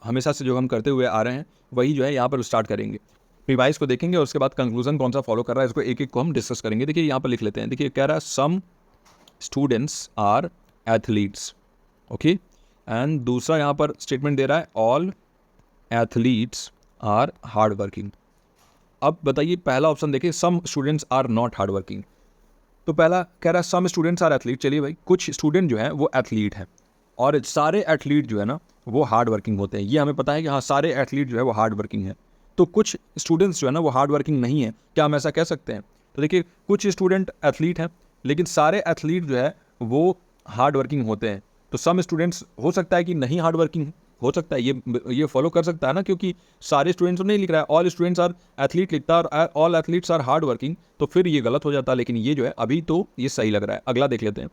Speaker 1: हमेशा से जो हम करते हुए आ रहे हैं वही जो है यहाँ पर स्टार्ट करेंगे, रिवाइज को देखेंगे, और उसके बाद कंक्लूजन कौन सा फॉलो कर रहा है इसको एक एक को हम डिस्कस करेंगे। देखिए यहाँ पर लिख लेते हैं। देखिए कह रहा है some students are athletes, okay, and दूसरा यहाँ पर स्टेटमेंट दे रहा है all athletes are hard working. अब बताइए पहला ऑप्शन देखिए, some students are not hard working. तो पहला कह रहा है सम स्टूडेंट्स आर एथलीट, चलिए भाई कुछ स्टूडेंट जो है वो एथलीट हैं, और सारे एथलीट जो है ना वो हार्ड वर्किंग होते हैं। ये हमें पता है कि हाँ सारे एथलीट जो है वो हार्ड वर्किंग है। तो कुछ स्टूडेंट्स जो है ना वो हार्ड वर्किंग नहीं है, क्या हम ऐसा कह सकते हैं। तो देखिए कुछ स्टूडेंट एथलीट हैं लेकिन सारे एथलीट जो है वो हार्ड वर्किंग होते हैं। तो सम स्टूडेंट्स हो सकता है कि नहीं हार्ड वर्किंग हो सकता है, ये फॉलो कर सकता है ना, क्योंकि सारे स्टूडेंट्स तो नहीं लिख रहा है, ऑल स्टूडेंट्स आर एथलीट लिखता है और all athletes are hard working, तो फिर ये गलत हो जाता है। लेकिन ये जो है अभी तो ये सही लग रहा है। अगला देख लेते हैं।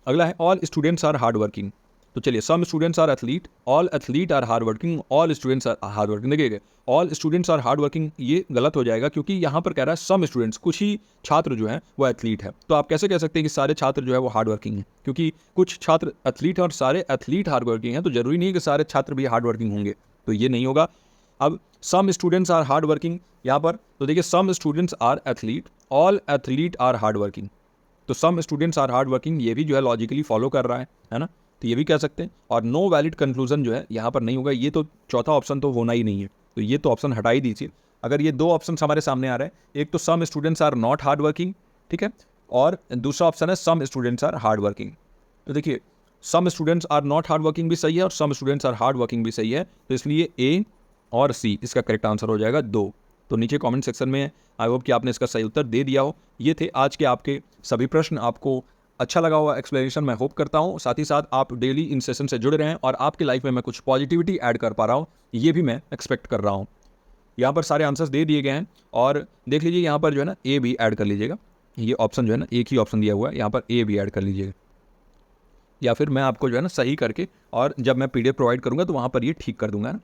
Speaker 1: अगला है all students are hard working. तो चलिए some students are athlete, all athlete are hard working, all students are hard working. देखिए all students are hard working ये गलत हो जाएगा, क्योंकि यहाँ पर कह रहा है सम स्टूडेंट्स, कुछ ही छात्र जो है वो एथलीट है। तो आप कैसे कह सकते हैं कि सारे छात्र जो है वो हार्ड वर्किंग हैं, क्योंकि कुछ छात्र एथलीट हैं और सारे एथलीट हार्ड वर्किंग हैं, तो जरूरी नहीं है कि सारे छात्र भी हार्ड वर्किंग होंगे, तो ये नहीं होगा। अब some students are hard working यहाँ पर, तो देखिए some students are athlete, all athlete are hard working, तो some students are hard working ये भी जो है लॉजिकली फॉलो कर रहा है ना, तो ये भी कह सकते हैं। और नो वैलिड कंक्लूजन जो है यहाँ पर नहीं होगा, ये तो चौथा ऑप्शन तो होना ही नहीं है, तो ये तो ऑप्शन हटा ही दीजिए। अगर ये 2 ऑप्शन हमारे सामने आ रहे हैं, एक तो some students are not hard working, ठीक है, और दूसरा ऑप्शन है some students are hard working. तो देखिए some students are not hard working भी सही है और some students are hard working भी सही है, तो इसलिए ए और सी इसका करेक्ट आंसर हो जाएगा 2। तो नीचे कमेंट सेक्शन में आई होप कि आपने इसका सही उत्तर दे दिया हो। ये थे आज के आपके सभी प्रश्न। आपको अच्छा लगा हुआ एक्सप्लेनेशन मैं होप करता हूँ। साथ ही साथ आप डेली इन सेशन से जुड़े रहें और आपकी लाइफ में मैं कुछ पॉजिटिविटी ऐड कर पा रहा हूँ, ये भी मैं एक्सपेक्ट कर रहा हूँ। यहाँ पर सारे आंसर्स दे दिए गए हैं और देख लीजिए यहाँ पर जो है ना ए भी ऐड कर लीजिएगा। ये ऑप्शन जो है ना एक ही ऑप्शन दिया हुआ है, यहाँ पर ए भी ऐड कर लीजिएगा, या फिर मैं आपको जो है ना सही करके और जब मैं PDF प्रोवाइड करूँगा तो वहाँ पर ये ठीक कर दूंगा ना।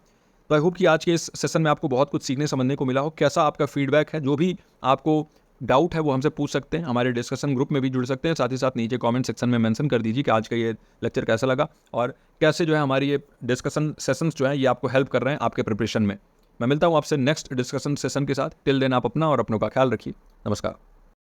Speaker 1: तो आई होप कि आज के इस सेशन में आपको बहुत कुछ सीखने समझने को मिला हो। कैसा आपका फीडबैक है, जो भी आपको डाउट है वो हमसे पूछ सकते हैं, हमारे डिस्कशन ग्रुप में भी जुड़ सकते हैं। साथ ही साथ नीचे कमेंट सेक्शन में मेंशन कर दीजिए कि आज का ये लेक्चर कैसा लगा और कैसे जो है हमारी ये डिस्कशन सेशंस जो है ये आपको हेल्प कर रहे हैं आपके प्रिपरेशन में। मैं मिलता हूँ आपसे नेक्स्ट डिस्कशन सेशन के साथ। टिल देन आप अपना और अपनों का ख्याल रखिए। नमस्कार।